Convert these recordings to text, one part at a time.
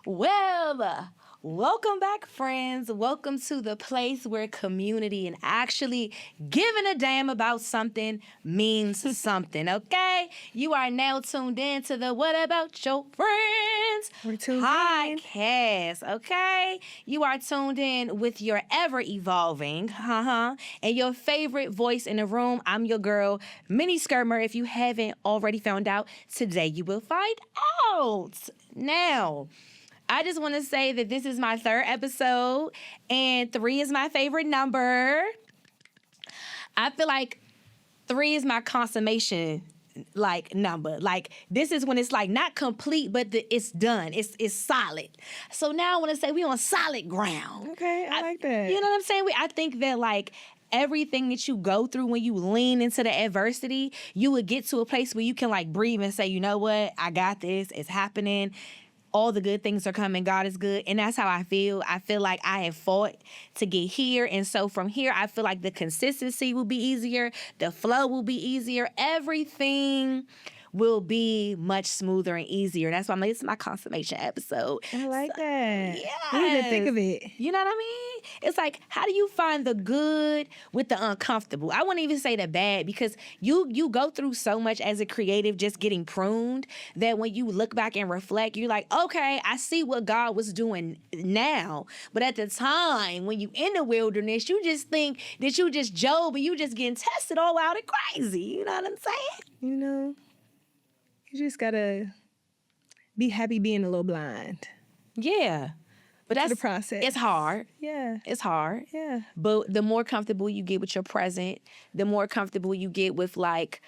Well, welcome back, friends. Welcome to the place where community and actually giving a damn about something means something, okay? You are now tuned in to the What About Yo Frans We're tuned podcast, okay? You are tuned in with your ever-evolving, and your favorite voice in the room. I'm your girl, Miniskirt Myrt. If you haven't already found out, today you will find out. Now, I just want to say that this is my third episode, and 3 is my favorite number. I feel like 3 is my consummation number. Like, this is when it's like not complete, but it's done. It's solid. So now I want to say we on solid ground. Okay, I like that. You know what I'm saying? I think that like everything that you go through when you lean into the adversity, you would get to a place where you can like breathe and say, you know what? I got this. It's happening. All the good things are coming. God is good. And that's how I feel. I feel like I have fought to get here. And so from here, I feel like the consistency will be easier. The flow will be easier. Everything will be much smoother and easier. That's why I'm like, this is my consummation episode. I like that. Yes. We didn't think of it. You know what I mean? It's like, how do you find the good with the uncomfortable? I wouldn't even say the bad, because you go through so much as a creative just getting pruned that when you look back and reflect, you're like, okay, I see what God was doing now. But at the time, when you in the wilderness, you just think that you just Job and you just getting tested all wild and crazy. You know what I'm saying? You know, you just gotta be happy being a little blind. Yeah. But that's the process. It's hard. Yeah. It's hard. Yeah. But the more comfortable you get with your present, the more comfortable you get with like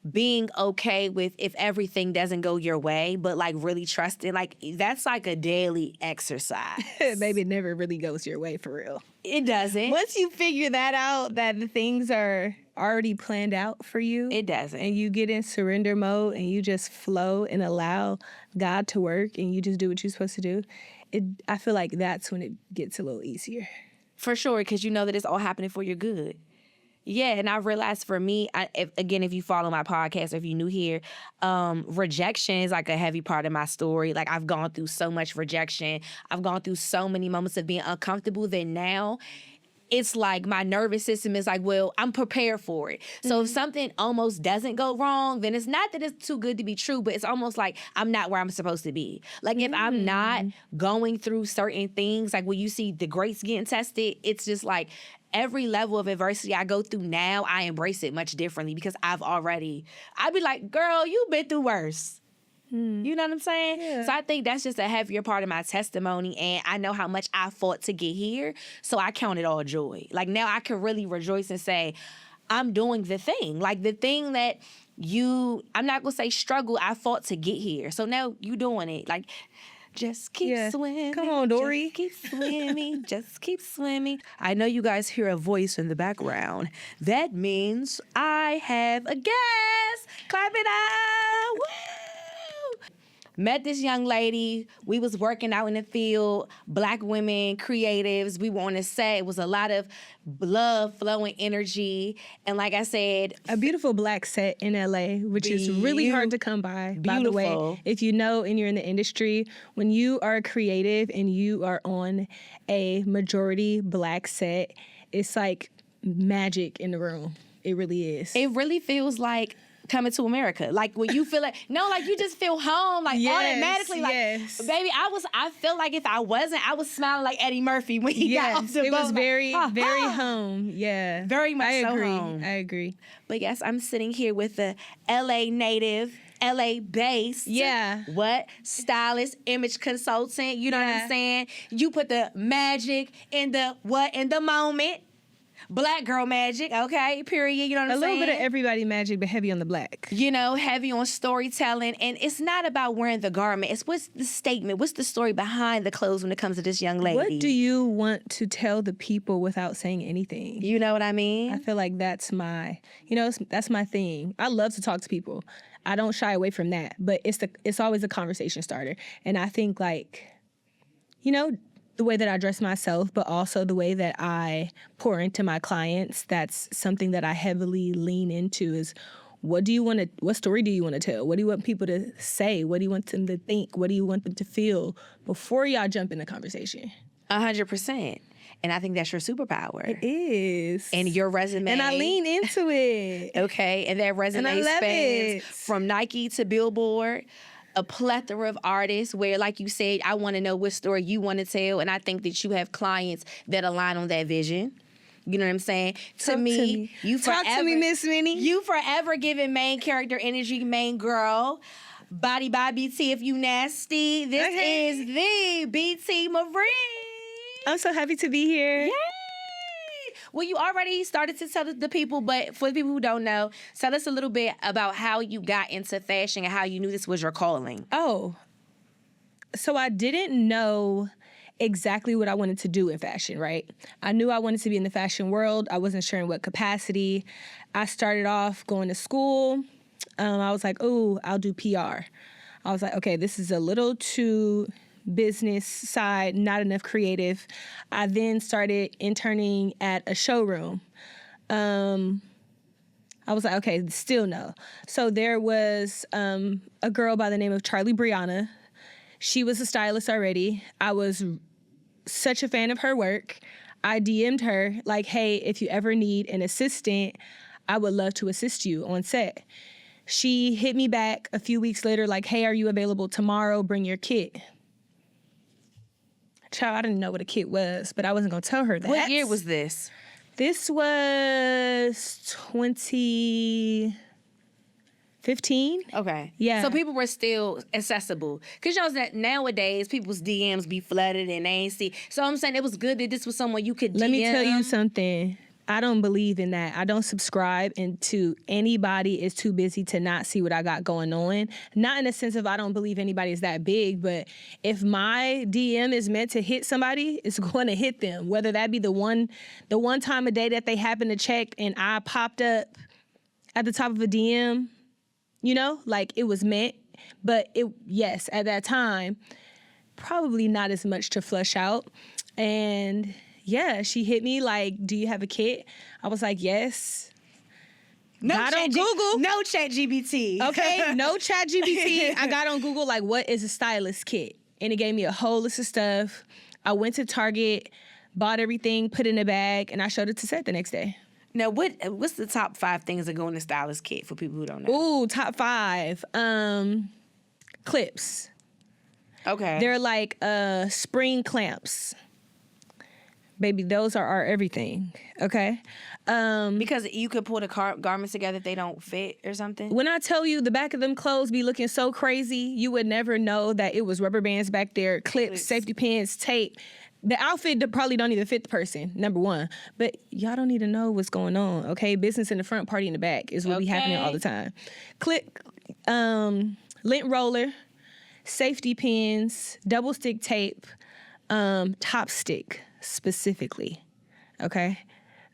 being okay with if everything doesn't go your way, but like really trusting, like that's like a daily exercise. Baby, it never really goes your way for real. It doesn't. Once you figure that out, that the things are already planned out for you. It doesn't. And you get in surrender mode and you just flow and allow God to work and you just do what you're supposed to do. I feel like that's when it gets a little easier. For sure, because you know that it's all happening for your good. Yeah, and I realized for me, if you follow my podcast or if you're new here, rejection is like a heavy part of my story. Like I've gone through so much rejection. I've gone through so many moments of being uncomfortable that now it's like my nervous system is like, well, I'm prepared for it. So if something almost doesn't go wrong, then it's not that it's too good to be true, but it's almost like I'm not where I'm supposed to be. Like if I'm not going through certain things, like when you see the greats getting tested, it's just like every level of adversity I go through now, I embrace it much differently because I'd be like, girl, you've been through worse. You know what I'm saying? Yeah. So I think that's just a heavier part of my testimony, and I know how much I fought to get here, so I count it all joy. Like now I can really rejoice and say, I'm doing the thing. Like the thing that I'm not going to say struggle, I fought to get here. So now you doing it. Like, just keep swimming. Come on, Dory. Just keep swimming. Just keep swimming. I know you guys hear a voice in the background. That means I have a guest. Clap it up. Woo! Met this young lady. We was working out in the field. Black women, creatives. We want to say it was a lot of love, flowing energy. And like I said, a beautiful black set in LA, which is really hard to come by. By the way, if you know and you're in the industry, when you are creative and you are on a majority black set, it's like magic in the room. It really is. It really feels like coming to America. Like when you feel like, you just feel home, like automatically. Like, baby, I feel like if I wasn't, I was smiling like Eddie Murphy when he got off the boat. It was very home. Yeah. Very much home. I agree. But yes, I'm sitting here with the LA native, LA based. Yeah. Stylist, image consultant. You know what I'm saying? You put the magic in the moment. Black girl magic, okay, period, you know what I'm saying? A little bit of everybody magic, but heavy on the black. You know, heavy on storytelling. And it's not about wearing the garment. It's what's the statement, what's the story behind the clothes when it comes to this young lady? What do you want to tell the people without saying anything? You know what I mean? I feel like that's my thing. I love to talk to people. I don't shy away from that, but it's always a conversation starter. And I think the way that I dress myself, but also the way that I pour into my clients, that's something that I heavily lean into is What story do you want to tell? What do you want people to say? What do you want them to think? What do you want them to feel before y'all jump in the conversation? 100%. And I think that's your superpower. It is. And your resume. And I lean into it. Okay. And that resume spans from Nike to Billboard, a plethora of artists where, like you said, I want to know what story you want to tell. And I think that you have clients that align on that vision. You know what I'm saying? Talk to me. Talk to me, Miss Minnie. You forever giving main character energy, main girl. Body by BT if you nasty. This is the BT Marie. I'm so happy to be here. Yay! Well, you already started to tell the people, but for the people who don't know, tell us a little bit about how you got into fashion and how you knew this was your calling. Oh, so I didn't know exactly what I wanted to do in fashion, right? I knew I wanted to be in the fashion world. I wasn't sure in what capacity. I started off going to school. I was like, oh, I'll do PR. I was like, okay, this is a little too business side, not enough creative. I then started interning at a showroom. I was like, okay, still no. So there was a girl by the name of Charlie Brianna. She was a stylist already. I was such a fan of her work. I DM'd her like, hey, if you ever need an assistant, I would love to assist you on set. She hit me back a few weeks later like, hey, are you available tomorrow? Bring your kit. Child, I didn't know what a kit was, but I wasn't going to tell her that. What year was this? This was 2015. Okay. Yeah. So people were still accessible. Because you know that nowadays people's DMs be flooded and they ain't see. So I'm saying it was good that this was someone you could DM. Let me tell you something. I don't believe in that. I don't subscribe into anybody is too busy to not see what I got going on. Not in the sense of I don't believe anybody is that big, but if my DM is meant to hit somebody, it's going to hit them. Whether that be the one time a day that they happen to check and I popped up at the top of a DM, you know, like it was meant. But yes, at that time, probably not as much to flush out. And yeah, she hit me like, do you have a kit? I was like, yes. Got on Google. No ChatGPT. Okay, no ChatGPT. I got on Google like, what is a stylist kit? And it gave me a whole list of stuff. I went to Target, bought everything, put it in a bag, and I showed it to set the next day. Now, what's the top 5 things that go in the stylist kit for people who don't know? Ooh, top 5. Clips. Okay. They're like spring clamps. Baby, those are our everything, okay? Because you could pull the garments together if they don't fit or something? When I tell you the back of them clothes be looking so crazy, you would never know that it was rubber bands back there, clips, safety pins, tape. The outfit probably don't even fit the person, number one. But y'all don't need to know what's going on, okay? Business in the front, party in the back is what be happening all the time. Lint roller, safety pins, double stick tape, top stick. Specifically, okay?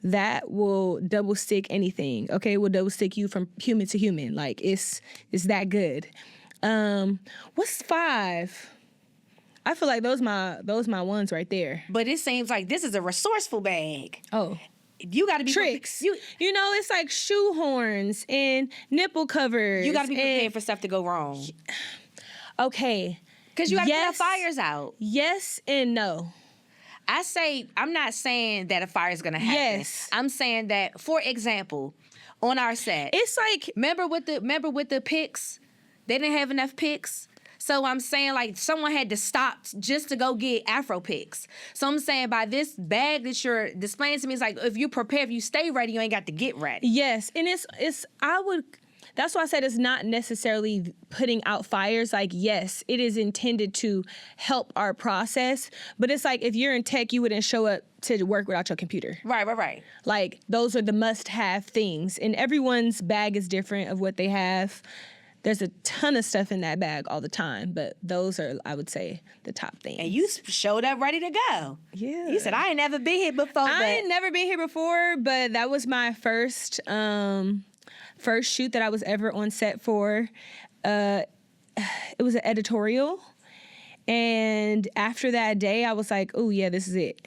That will double stick anything, okay? It will double stick you from human to human. Like, it's that good. What's 5? I feel like those my ones right there. But it seems like this is a resourceful bag. Oh. You got to be tricks. You know, it's like shoe horns and nipple covers. You got to be prepared for stuff to go wrong. Okay. Because you got to put fires out. Yes and no. I'm not saying that a fire is going to happen. Yes. I'm saying that, for example, on our set. It's like, remember with the pics? They didn't have enough pics. So I'm saying like someone had to stop just to go get Afro pics. So I'm saying by this bag that you're displaying to me, it's like if you prepare, if you stay ready, you ain't got to get ready. Yes. And that's why I said it's not necessarily putting out fires. Like, yes, it is intended to help our process. But it's like if you're in tech, you wouldn't show up to work without your computer. Right. Like, those are the must-have things. And everyone's bag is different of what they have. There's a ton of stuff in that bag all the time. But those are, I would say, the top things. And you showed up ready to go. Yeah. You said, I ain't never been here before. I ain't never been here before, but that was my first shoot that I was ever on set for. It was an editorial. And after that day, I was like, oh, yeah, this is it.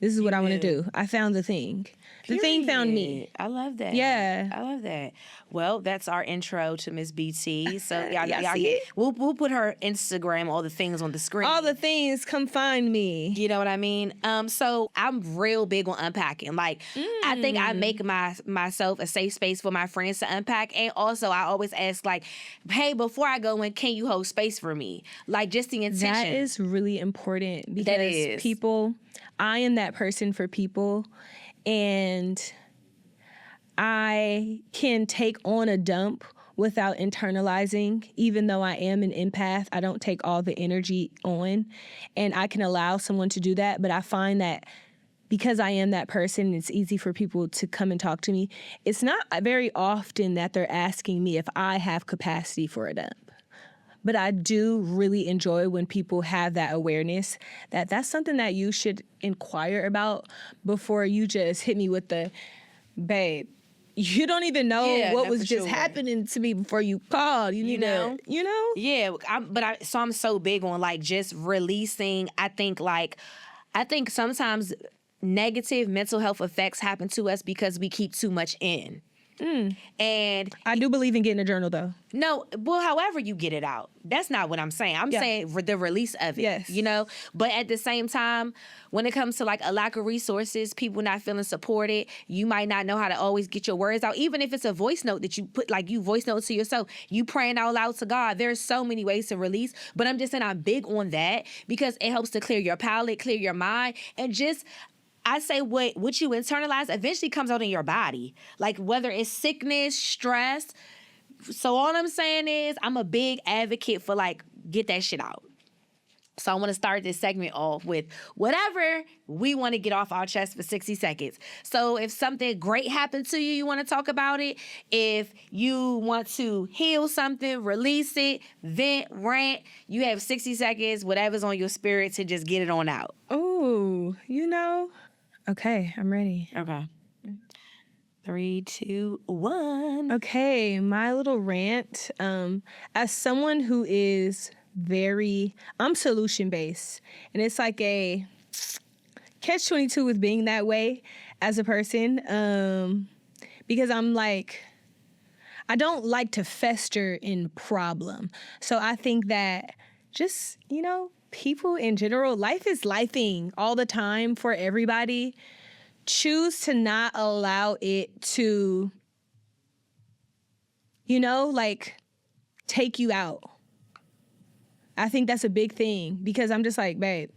This is what I want to do. I found the thing. The thing found me. I love that. Yeah. I love that. Well, that's our intro to Miss BT. So y'all see it? We'll put her Instagram, all the things on the screen. All the things, come find me. You know what I mean? So I'm real big on unpacking. Like, I think I make myself a safe space for my friends to unpack. And also, I always ask, like, hey, before I go in, can you hold space for me? Like, just the intention. That is really important because people, I am that person for people. And I can take on a dump without internalizing. Even though I am an empath, I don't take all the energy on, and I can allow someone to do that. But I find that because I am that person, it's easy for people to come and talk to me. It's not very often that they're asking me if I have capacity for a dump. But I do really enjoy when people have that awareness that that's something that you should inquire about before you just hit me with the, babe, you don't even know what was just happening to me before you called. You need to, you know? Yeah, I'm so big on, like, just releasing. I think sometimes negative mental health effects happen to us because we keep too much in. And I do believe in getting a journal, though. No, well, however you get it out. That's not what I'm saying. I'm saying the release of it, yes. You know? But at the same time, when it comes to, like, a lack of resources, people not feeling supported, you might not know how to always get your words out. Even if it's a voice note that you put, like, you voice note to yourself, you praying out loud to God. There's so many ways to release. But I'm just saying I'm big on that because it helps to clear your palate, clear your mind, and just... I say what you internalize eventually comes out in your body. Like, whether it's sickness, stress. So all I'm saying is I'm a big advocate for, like, get that shit out. So I want to start this segment off with whatever we want to get off our chest for 60 seconds. So if something great happened to you, you want to talk about it. If you want to heal something, release it, vent, rant, you have 60 seconds, whatever's on your spirit, to just get it on out. Oh, you know... Okay, I'm ready. Okay. 3, 2, 1. Okay, my little rant. As someone who is I'm solution-based, and it's like a catch-22 with being that way as a person, because I'm like, I don't like to fester in problem. So I think that just, people in general, life is lifing all the time for everybody. Choose to not allow it to, take you out. I think that's a big thing because I'm just like, babe.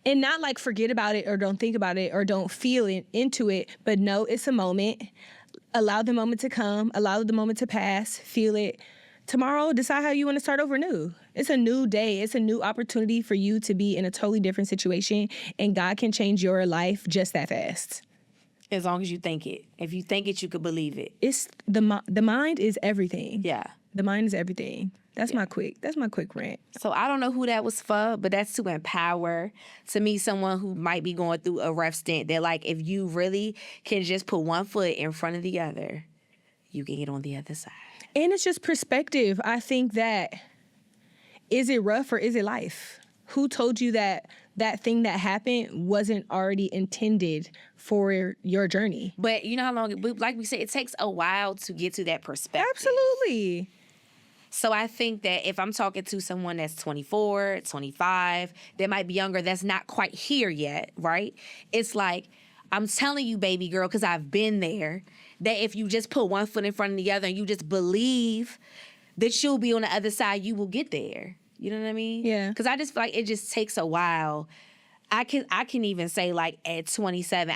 And not like forget about it or don't think about it or don't feel into it, but no, it's a moment. Allow the moment to come. Allow the moment to pass. Feel it. Tomorrow, decide how you want to start over new. It's a new day. It's a new opportunity for you to be in a totally different situation, and God can change your life just that fast. As long as you think it. If you think it, you could believe it. It's the mind is everything. Yeah. The mind is everything. That's my quick rant. So I don't know who that was for, but that's to empower, to me, someone who might be going through a rough stint. That, like, if you really can just put one foot in front of the other, you can get on the other side. And it's just perspective. I think that, is it rough or is it life? Who told you that thing that happened wasn't already intended for your journey? But you know how long, like we said, it takes a while to get to that perspective. Absolutely. So I think that if I'm talking to someone that's 24, 25, that might be younger, that's not quite here yet, right? It's like, I'm telling you, baby girl, because I've been there, that if you just put one foot in front of the other and you just believe that you'll be on the other side, you will get there. You know what I mean? Yeah. Because I just feel like it just takes a while. I can even say, like, at 27,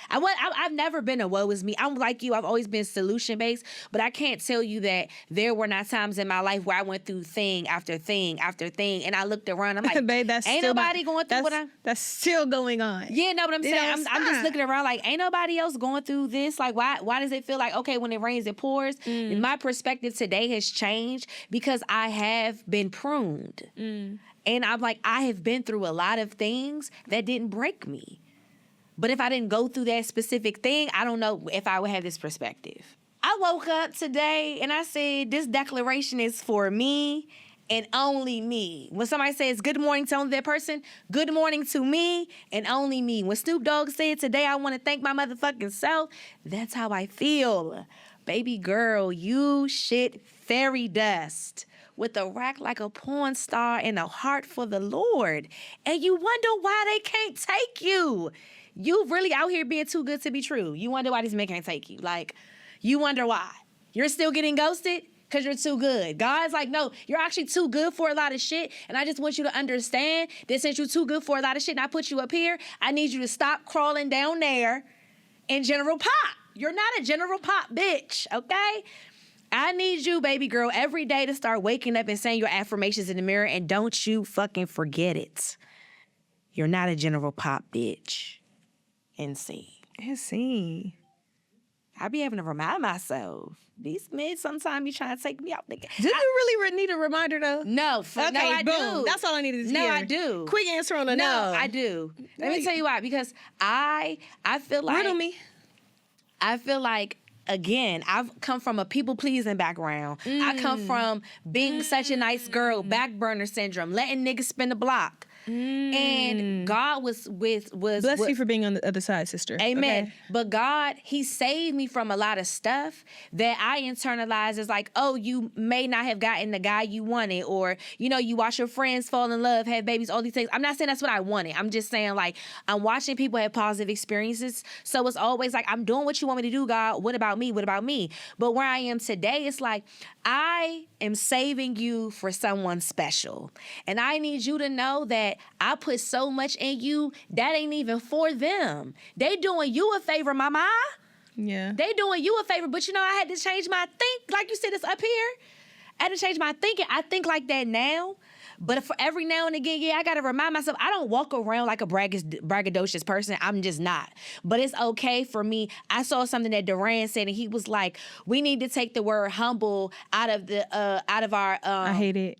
I've never been a woe is me. I'm like you. I've always been solution based, but I can't tell you that there were not times in my life where I went through thing after thing after thing, and I looked around. I'm like, babe, that's ain't nobody going through what I'm. That's still going on. Yeah, no, but I'm saying I'm just looking around like, ain't nobody else going through this. Like, why does it feel like, okay, when it rains it pours? My perspective today has changed because I have been pruned, and I'm like, I have been through a lot of things that didn't break me. But if I didn't go through that specific thing, I don't know if I would have this perspective. I woke up today and I said, this declaration is for me and only me. When somebody says good morning to only that person, good morning to me and only me. When Snoop Dogg said, today I want to thank my motherfucking self, that's how I feel. Baby girl, you shit fairy dust with a rack like a porn star and a heart for the Lord. And you wonder why they can't take you. You really out here being too good to be true. You wonder why these men can't take you. Like, you wonder why. You're still getting ghosted because you're too good. God's like, no, you're actually too good for a lot of shit. And I just want you to understand that since you're too good for a lot of shit and I put you up here, I need you to stop crawling down there in General Pop. You're not a General Pop bitch, okay? I need you, baby girl, every day to start waking up and saying your affirmations in the mirror, and don't you fucking forget it. You're not a General Pop bitch. NC. I be having to remind myself. These men sometimes be trying to take me out. Do you really need a reminder, though? No, I do. That's all I needed to No, hear. I do. Quick answer on a no. I do. Let me tell you why. Because I feel like... Riddle me. I feel like, again, I've come from a people-pleasing background. I come from being such a nice girl, back burner syndrome, letting niggas spin the block. And God was Bless you for being on the other side, sister. Amen. Okay. But God, he saved me from a lot of stuff that I internalized as like, oh, you may not have gotten the guy you wanted, or, you know, you watch your friends fall in love, have babies, all these things. I'm not saying that's what I wanted. I'm just saying, like, I'm watching people have positive experiences. So it's always like, I'm doing what you want me to do, God. What about me? What about me? But where I am today, it's like, I am saving you for someone special. And I need you to know that I put so much in you, that ain't even for them. They doing you a favor, mama. Yeah. They doing you a favor, but you know, I had to change my like you said, it's up here. I had to change my thinking. I think like that now. But for every now and again, I got to remind myself, I don't walk around like a braggadocious person. I'm just not. But it's okay for me. I saw something that Duran said, and he was like, we need to take the word humble out of our... I hate it.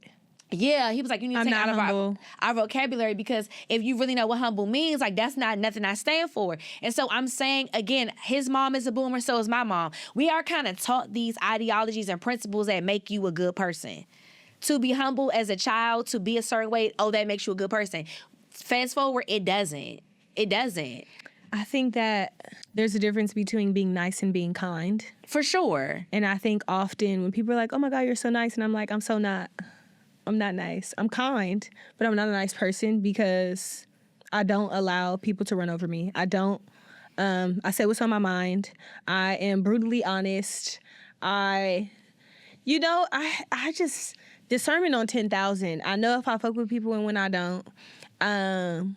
Yeah, he was like, you need to take it out of our vocabulary, because if you really know what humble means, like, that's not nothing I stand for. And so I'm saying, again, his mom is a boomer, so is my mom. We are kind of taught these ideologies and principles that make you a good person. To be humble as a child, to be a certain way, oh, that makes you a good person. Fast forward, it doesn't. It doesn't. I think that there's a difference between being nice and being kind. For sure. And I think often when people are like, oh my God, you're so nice. And I'm like, I'm not nice. I'm kind, but I'm not a nice person because I don't allow people to run over me. I say what's on my mind. I am brutally honest. I just, discernment on 10,000. I know if I fuck with people and when I don't. God,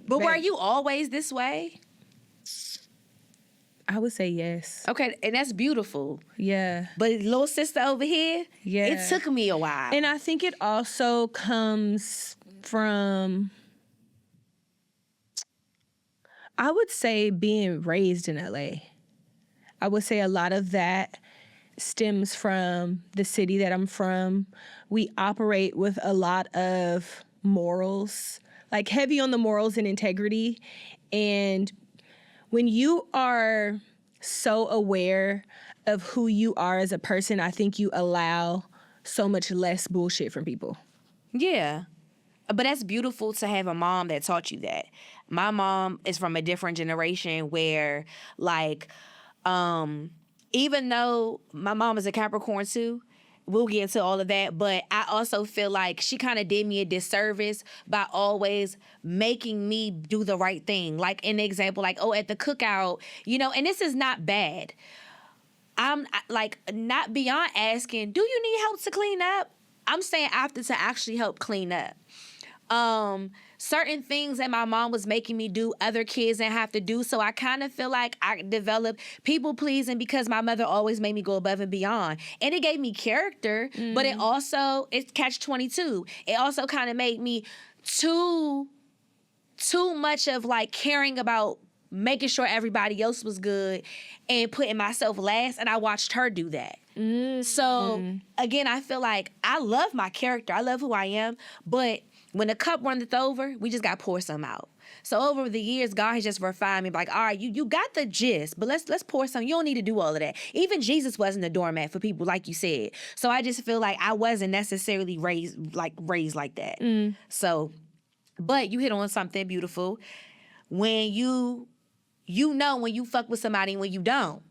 But were you always this way? I would say yes. Okay, and that's beautiful. Yeah. But little sister over here, yeah, it took me a while. And I think it also comes from, I would say, being raised in LA. I would say a lot of that stems from the city that I'm from. We operate with a lot of morals, like heavy on the morals and integrity. And when you are so aware of who you are as a person, I think you allow so much less bullshit from people. Yeah. But that's beautiful to have a mom that taught you that. My mom is from a different generation where, like, even though my mom is a Capricorn too, we'll get into all of that, but I also feel like she kind of did me a disservice by always making me do the right thing. Like, an example, like, oh, at the cookout, you know, and this is not bad. I'm like, not beyond asking, do you need help to clean up? I'm saying after to actually help clean up. Certain things that my mom was making me do, other kids didn't have to do. So I kind of feel like I developed people pleasing because my mother always made me go above and beyond. And it gave me character, but it's catch-22. It also kind of made me too much of like caring about making sure everybody else was good and putting myself last. And I watched her do that. So again, I feel like I love my character. I love who I am, but when the cup runneth over, we just got to pour some out. So over the years, God has just refined me. Like, all right, you got the gist, but let's pour some. You don't need to do all of that. Even Jesus wasn't a doormat for people, like you said. So I just feel like I wasn't necessarily raised like that. So, but you hit on something beautiful. When you know when you fuck with somebody and when you don't.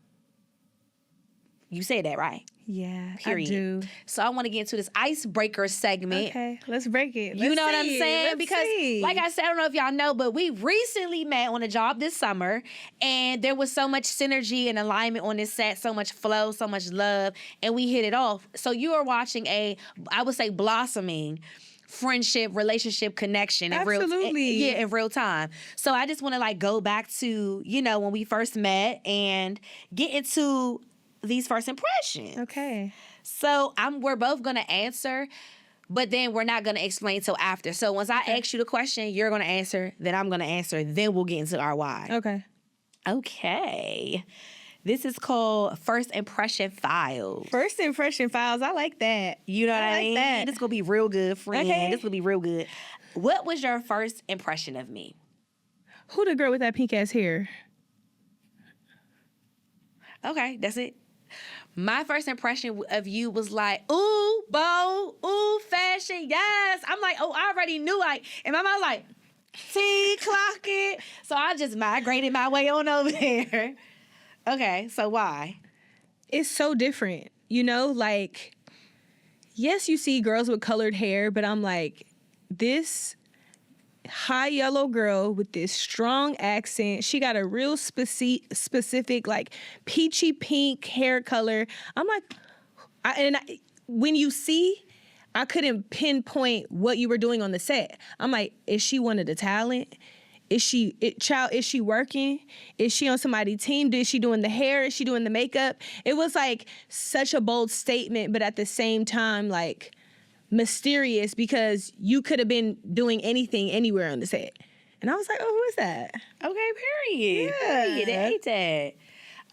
You said that, right? Yeah, Period. I do. So I want to get into this icebreaker segment. Okay, let's break it. You know what I'm saying? Because, like I said, I don't know if y'all know, but we recently met on a job this summer, and there was so much synergy and alignment on this set, so much flow, so much love, and we hit it off. So you are watching I would say, blossoming friendship, relationship, connection in real time. So I just want to go back to, when we first met and get into these first impressions. Okay. So we're both gonna answer, but then we're not gonna explain till after. So once I ask you the question, you're gonna answer, then I'm gonna answer, then we'll get into our why. Okay. This is called First Impression Files. First Impression Files. I like that. You know what I mean? That. This is gonna be real good, friend. Okay. This is gonna be real good. What was your first impression of me? Who the girl with that pink ass hair? Okay, that's it. My first impression of you was like, ooh, bow, ooh, fashion, yes. I'm like, oh, I already knew. And my mom like, clock it. So I just migrated my way on over there. Okay, so why? It's so different. Yes, you see girls with colored hair, but I'm like, this high yellow girl with this strong accent. She got a real specific peachy pink hair color. I'm like, when you see, I couldn't pinpoint what you were doing on the set. I'm like, is she one of the talent? Is she working? Is she on somebody's team? Is she doing the hair? Is she doing the makeup? It was such a bold statement, but at the same time, mysterious, because you could have been doing anything anywhere on the set. And I was like, oh, who is that? Okay, period. Yeah. Period. I hate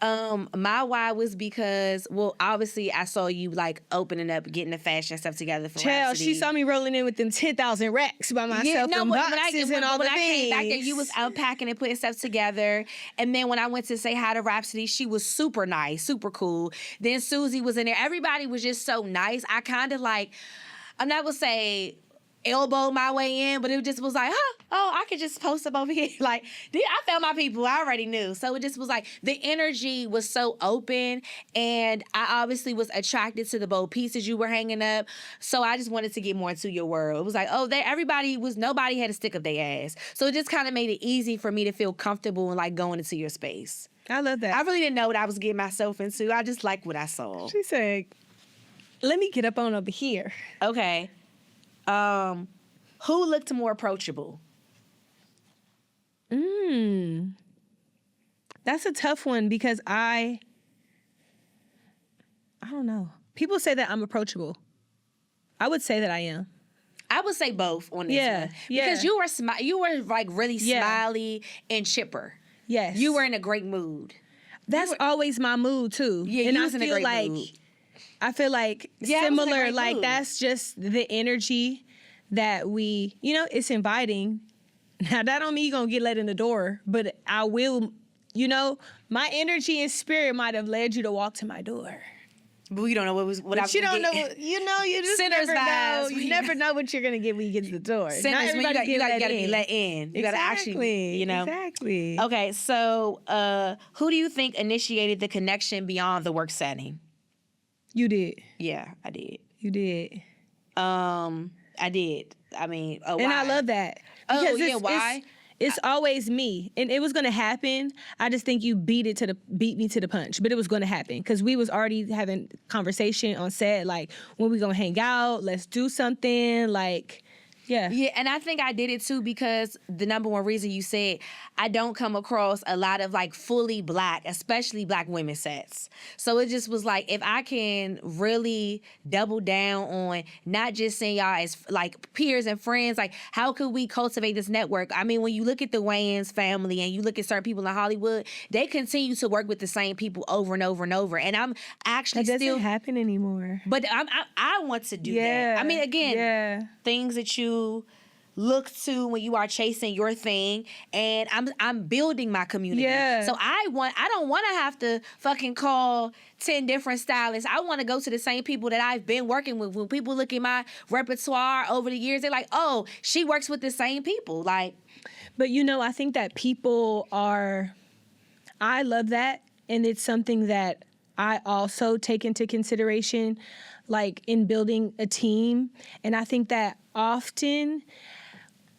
that. My why was because, obviously I saw you opening up, getting the fashion stuff together for Child, she saw me rolling in with them 10,000 racks by myself, and boxes and all the things. When I came back there, you was unpacking and putting stuff together. And then when I went to say hi to Rhapsody, she was super nice, super cool. Then Susie was in there. Everybody was just so nice. I kind of I'm not gonna say elbowed my way in, but it just was I could just post up over here. I found my people. I already knew. So it just was the energy was so open, and I obviously was attracted to the bold pieces you were hanging up. So I just wanted to get more into your world. It was nobody had to stick up their ass. So it just kind of made it easy for me to feel comfortable and going into your space. I love that. I really didn't know what I was getting myself into. I just liked what I saw. She said, let me get up on over here. Okay. Who looked more approachable? That's a tough one because I don't know. People say that I'm approachable. I would say that I am. I would say both on this one. Because you were really smiley and chipper. Yes. You were in a great mood. That's always my mood too. Yeah, and you was in a great mood. I feel similar, that's just the energy that we, it's inviting. Now, that don't mean you're going to get let in the door, but I will, my energy and spirit might have led you to walk to my door. But we don't know what I was you don't know, you just Sinners never vibes. know. You never know what you're going to get when you get to the door. Sinners, Not everybody you got to be let in. You got to actually, Exactly. Okay, so who do you think initiated the connection beyond the work setting? You did. Yeah, I did. You did. I did. I mean, why? And I love that. Because why? It's always me, and it was gonna happen. I just think you beat me to the punch, but it was gonna happen because we was already having conversation on set, when we gonna hang out, let's do something, Yeah. Yeah, and I think I did it too because the number one reason you said I don't come across a lot of fully black, especially black women sets. So it just was if I can really double down on not just seeing y'all as peers and friends, how could we cultivate this network? I mean, when you look at the Wayans family and you look at certain people in Hollywood, they continue to work with the same people over and over and over. And I'm actually that doesn't happen anymore. But I want to do that. I mean, again, things that you look to when you are chasing your thing, and I'm building my community. Yeah. So I don't want to have to fucking call 10 different stylists. I want to go to the same people that I've been working with. When people look at my repertoire over the years, they're like, oh, she works with the same people. Like, but I think that I love that, and it's something that I also take into consideration, like in building a team. And I think that often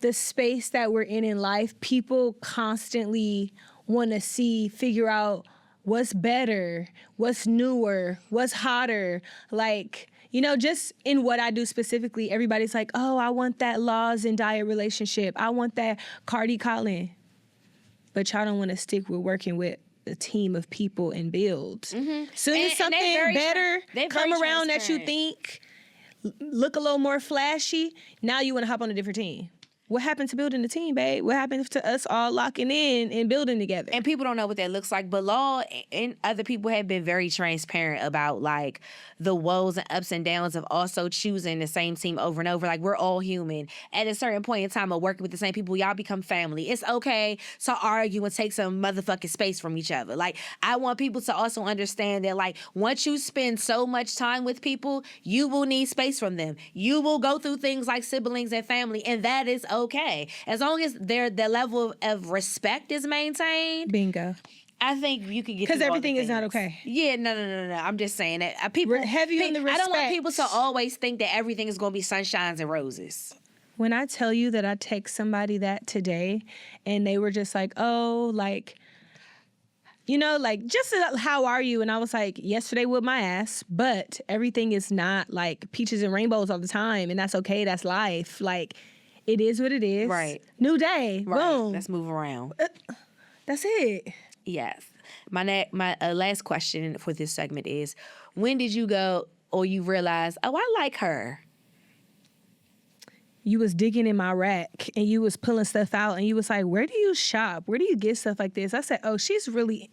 the space that we're in life, people constantly want to figure out what's better, what's newer, what's hotter. Like, just in what I do specifically, everybody's like, oh, I want that Laws and Diet relationship. I want that Cardi Colin. But y'all don't want to stick with working with a team of people and build. Soon as something better come around that you think look a little more flashy, now you want to hop on a different team. What happened to building a team, babe? What happened to us all locking in and building together? And people don't know what that looks like, but Law and other people have been very transparent about like the woes and ups and downs of also choosing the same team over and over. Like, we're all human. At a certain point in time of working with the same people, y'all become family. It's okay to argue and take some motherfucking space from each other. Like, I want people to also understand that, like, once you spend so much time with people, you will need space from them. You will go through things like siblings and family, and that is okay. As long as the level of respect is maintained. Bingo. I think you can get because everything is not okay. Yeah, no. I'm just saying that people heavy on the respect. I don't want people to always think that everything is going to be sunshines and roses. When I tell you that I text somebody that today, and they were just like, "Oh, like, like, just how are you?" And I was like, "Yesterday with my ass, but everything is not like peaches and rainbows all the time, and that's okay. That's life. Like, it is what it is. Right. New day. Right. Boom. Let's move around. That's it." Yes. My last question for this segment is, when did you go or you realize, oh, I like her? You was digging in my rack and you was pulling stuff out and you was like, where do you shop? Where do you get stuff like this? I said, oh, she's really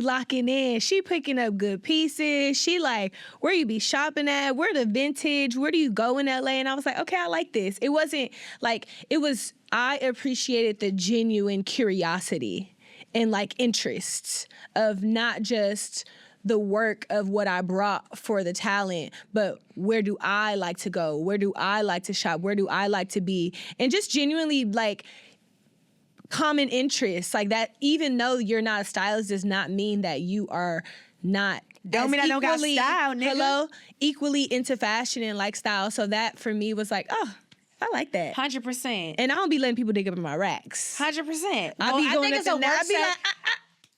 locking in. She picking up good pieces. She like, where you be shopping at? Where the vintage? Where do you go in LA? And I was like, okay, I like this. It wasn't like, I appreciated the genuine curiosity and like interests of not just the work of what I brought for the talent, but where do I like to go? Where do I like to shop? Where do I like to be? And just genuinely like common interests like that. Even though you're not a stylist does not mean that you are not don't mean I don't got style, nigga. Equally into fashion and like style. So that for me was like, oh, I like that. 100%. And I don't be letting people dig up in my racks. 100%. I think it's a work. I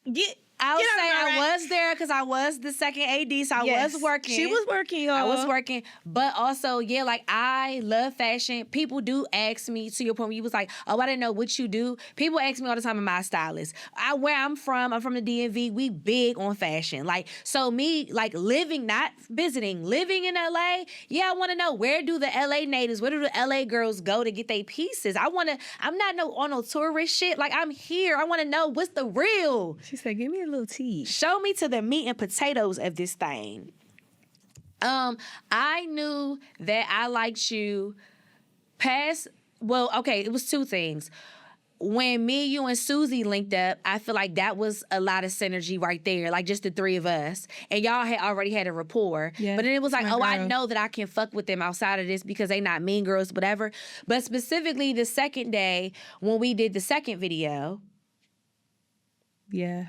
be like, I would say I was there because I was the second AD, so I was working. She was working, y'all. I was working. But also, yeah, like, I love fashion. People do ask me, to your point, where you was like, oh, I didn't know what you do. People ask me all the time, am I a stylist? Where I'm from the DMV, we big on fashion. Like, so me, like, living, not visiting, living in LA, yeah, I want to know, where do the LA natives, where do the LA girls go to get their pieces? I'm not on no tourist shit. Like, I'm here. I want to know what's the real. She said, give me a little tea. Show me to the meat and potatoes of this thing. I knew that I liked you it was two things. When me, you, and Susie linked up, I feel like that was a lot of synergy right there, like just the three of us. And y'all had already had a rapport. Yeah, but then it was like, I know that I can fuck with them outside of this because they not mean girls, whatever. But specifically the second day when we did the second video. Yeah.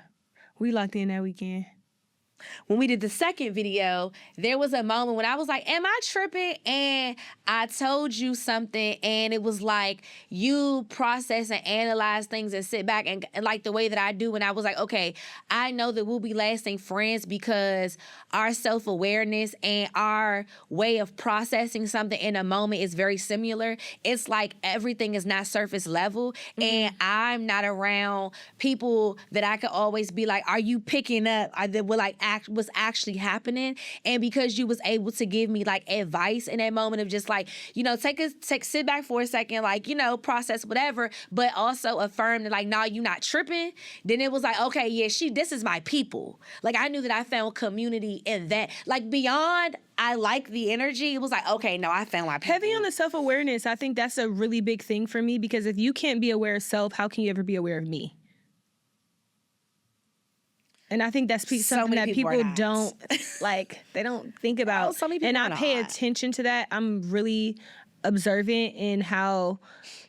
We locked in that weekend. When we did the second video, there was a moment when I was like, am I tripping? And I told you something, and it was like you process and analyze things and sit back and like the way that I do. And I was like, okay, I know that we'll be lasting friends because our self-awareness and our way of processing something in a moment is very similar. It's like everything is not surface level. Mm-hmm. And I'm not around people that I could always be like, are you picking up? That will like was actually happening, and because you was able to give me like advice in that moment of just like, you know, sit back for a second, like, you know, process whatever, but also affirm that like, nah, you not tripping. Then it was like, okay, yeah, this is my people. Like I knew that I found community in that, like beyond I like the energy. It was like, okay, no, I found my people. Heavy on the self-awareness. I think that's a really big thing for me, because if you can't be aware of self, how can you ever be aware of me? And I think that's something that people don't, like, they don't think about. And I pay attention to that. I'm really observant in how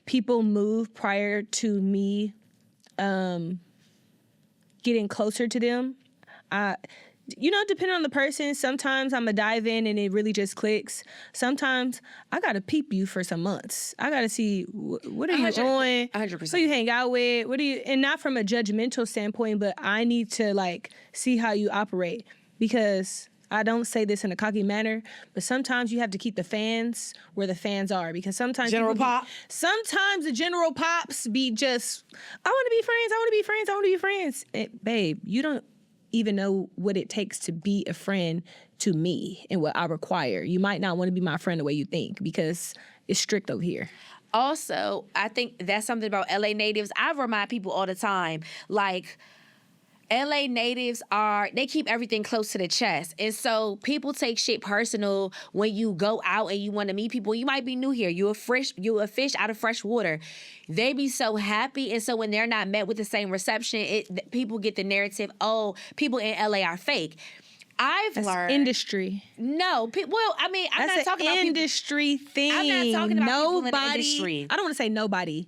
people move prior to me getting closer to them. You know, depending on the person, sometimes I'm a dive in and it really just clicks. Sometimes I got to peep you for some months. I got to see what are you doing? 100%. Who you hang out with? And not from a judgmental standpoint, but I need to like see how you operate, because I don't say this in a cocky manner, but sometimes you have to keep the fans where the fans are, because sometimes sometimes the general pops be just, I want to be friends, I want to be friends, I want to be friends. Babe, you don't even know what it takes to be a friend to me and what I require. You might not want to be my friend the way you think, because it's strict over here. Also, I think that's something about LA natives. I remind people all the time, like, LA natives they keep everything close to the chest. And so people take shit personal when you go out and you want to meet people. You might be new here. You a fish out of fresh water. They be so happy. And so when they're not met with the same reception, people get the narrative, oh, people in LA are fake. I've learned industry. No, well, I mean, I'm not talking about industry thing. I'm not talking about people in the industry. I don't want to say nobody.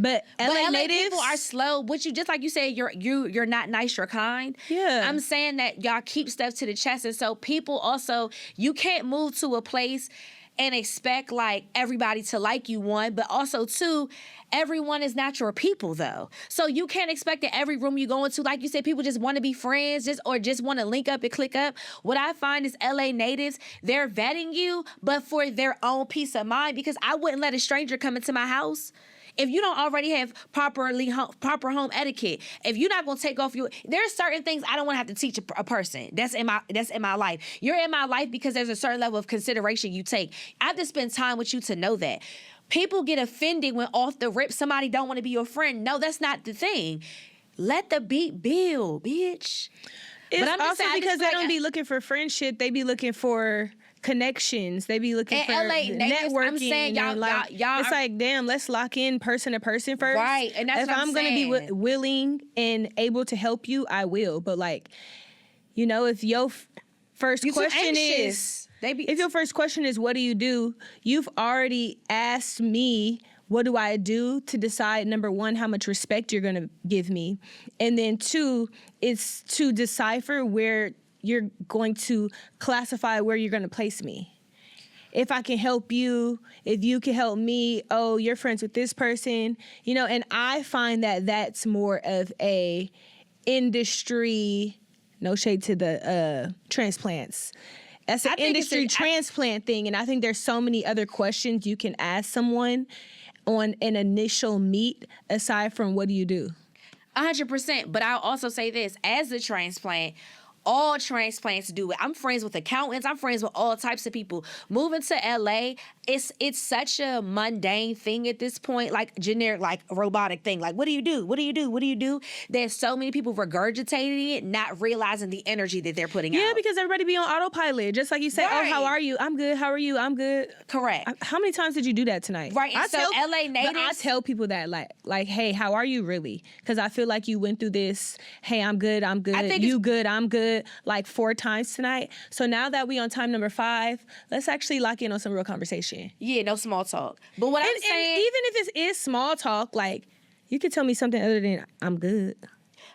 But LA natives, people are slow. Just like you said, you're not nice, you're kind. Yeah. I'm saying that y'all keep stuff to the chest, and so people also, you can't move to a place and expect like everybody to like you, one, but also two, everyone is not your people though. So you can't expect that every room you go into, like you said, people just want to be friends, or just want to link up and click up. What I find is LA natives, they're vetting you, but for their own peace of mind, because I wouldn't let a stranger come into my house if you don't already have proper home etiquette. If you're not gonna take off there's certain things I don't want to have to teach a person that's in my life. You're in my life because there's a certain level of consideration you take. I have to spend time with you to know that. People get offended when off the rip somebody don't want to be your friend. No, that's not the thing. Let the beat build, bitch. It's but I'm also because they don't be looking for friendship. They be looking for connections. They be looking for LA natives, networking. I'm saying y'all it's like, damn, let's lock in person to person first. Right, and that's if what I'm saying. Gonna be willing and able to help you, I will. But like, you know, if your first question is, if your first question is, what do you do? You've already asked me, what do I do to decide, number one, how much respect you're gonna give me, and then two, it's to decipher where you're going to classify where you're going to place me. If I can help you, if you can help me, oh, you're friends with this person, you know, and I find that that's more of a industry, no shade to the transplants. That's an industry transplant thing. And I think there's so many other questions you can ask someone on an initial meet aside from what do you do? 100%. But I'll also say this, as a transplant, all transplants do it. I'm friends with accountants. I'm friends with all types of people. Moving to LA, it's such a mundane thing at this point, like generic, like robotic thing. Like, what do you do? What do you do? What do you do? There's so many people regurgitating it, not realizing the energy that they're putting out. Yeah, because everybody be on autopilot. Just like you say, right. Oh, how are you? I'm good. How are you? I'm good. Correct. How many times did you do that tonight? Right. And LA natives. But I tell people that like, hey, how are you really? Because I feel like you went through this. Hey, I'm good. I'm good. You good. I'm good. Like 4 times tonight. So now that we on time number 5, let's actually lock in on some real conversation. Yeah, no small talk. But what I'm saying, even if it is small talk, like you could tell me something other than I'm good.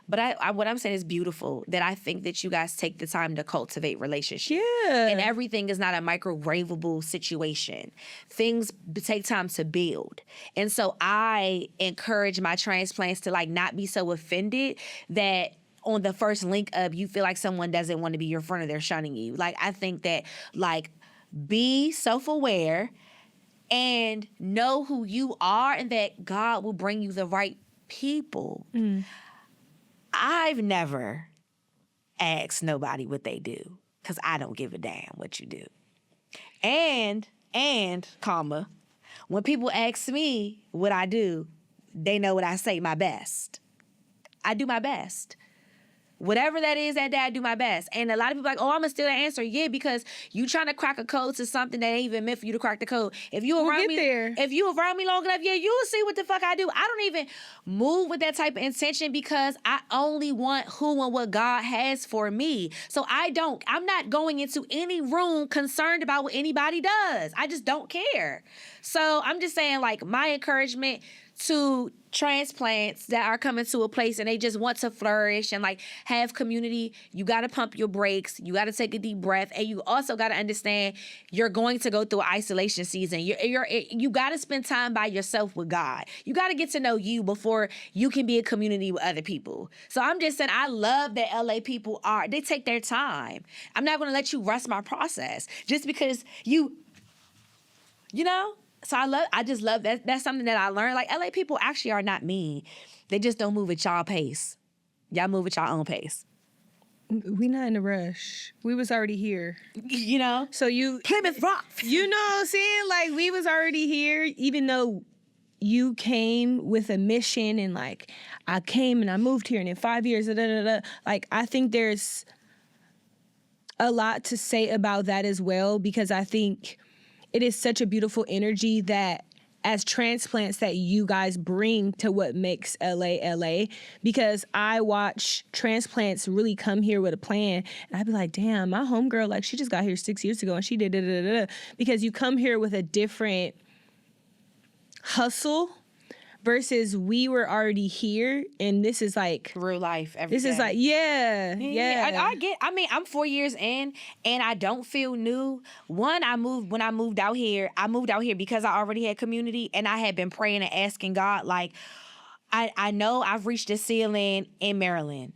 But what I'm saying is beautiful, that I think that you guys take the time to cultivate relationships. Yeah. And everything is not a microwavable situation. Things take time to build. And so I encourage my transplants to like not be so offended that on the first link up, you feel like someone doesn't want to be your friend or they're shunning you. Like, I think that, like, be self-aware and know who you are and that God will bring you the right people. I've never, ask nobody what they do, because I don't give a damn what you do. And, comma, when people ask me what I do, they know what I say, my best. I do my best. Whatever that is that day, I do my best. And a lot of people are like, oh, I'm going to steal that answer. Yeah, because you trying to crack a code to something that ain't even meant for you to crack the code. If you around me, if you around me long enough, yeah, you will see what the fuck I do. I don't even move with that type of intention because I only want who and what God has for me. So I'm not going into any room concerned about what anybody does. I just don't care. So I'm just saying, like, my encouragement to transplants that are coming to a place and they just want to flourish and like have community, you got to pump your brakes. You got to take a deep breath, and you also got to understand you're going to go through an isolation season. You got to spend time by yourself with God. You got to get to know you before you can be a community with other people. So I'm just saying, I love that LA people they take their time. I'm not going to let you rush my process just because you know. So I just love that. That's something that I learned. Like, LA people actually are not mean. They just don't move at y'all pace. Y'all move at y'all own pace. We not in a rush. We was already here. You know? So Plymouth Rock. You know what I'm saying? Like, we was already here, even though you came with a mission and like, I came and I moved here and in 5 years, Like, I think there's a lot to say about that as well, because I think it is such a beautiful energy that as transplants that you guys bring to what makes LA LA, because I watch transplants really come here with a plan and I'd be like, damn, my homegirl, like, she just got here 6 years ago and she did because you come here with a different hustle versus we were already here, and this is like real life every this day. Is like, yeah. I'm 4 years in, and I don't feel new. When I moved out here because I already had community, and I had been praying and asking God, like, I know I've reached the ceiling in Maryland.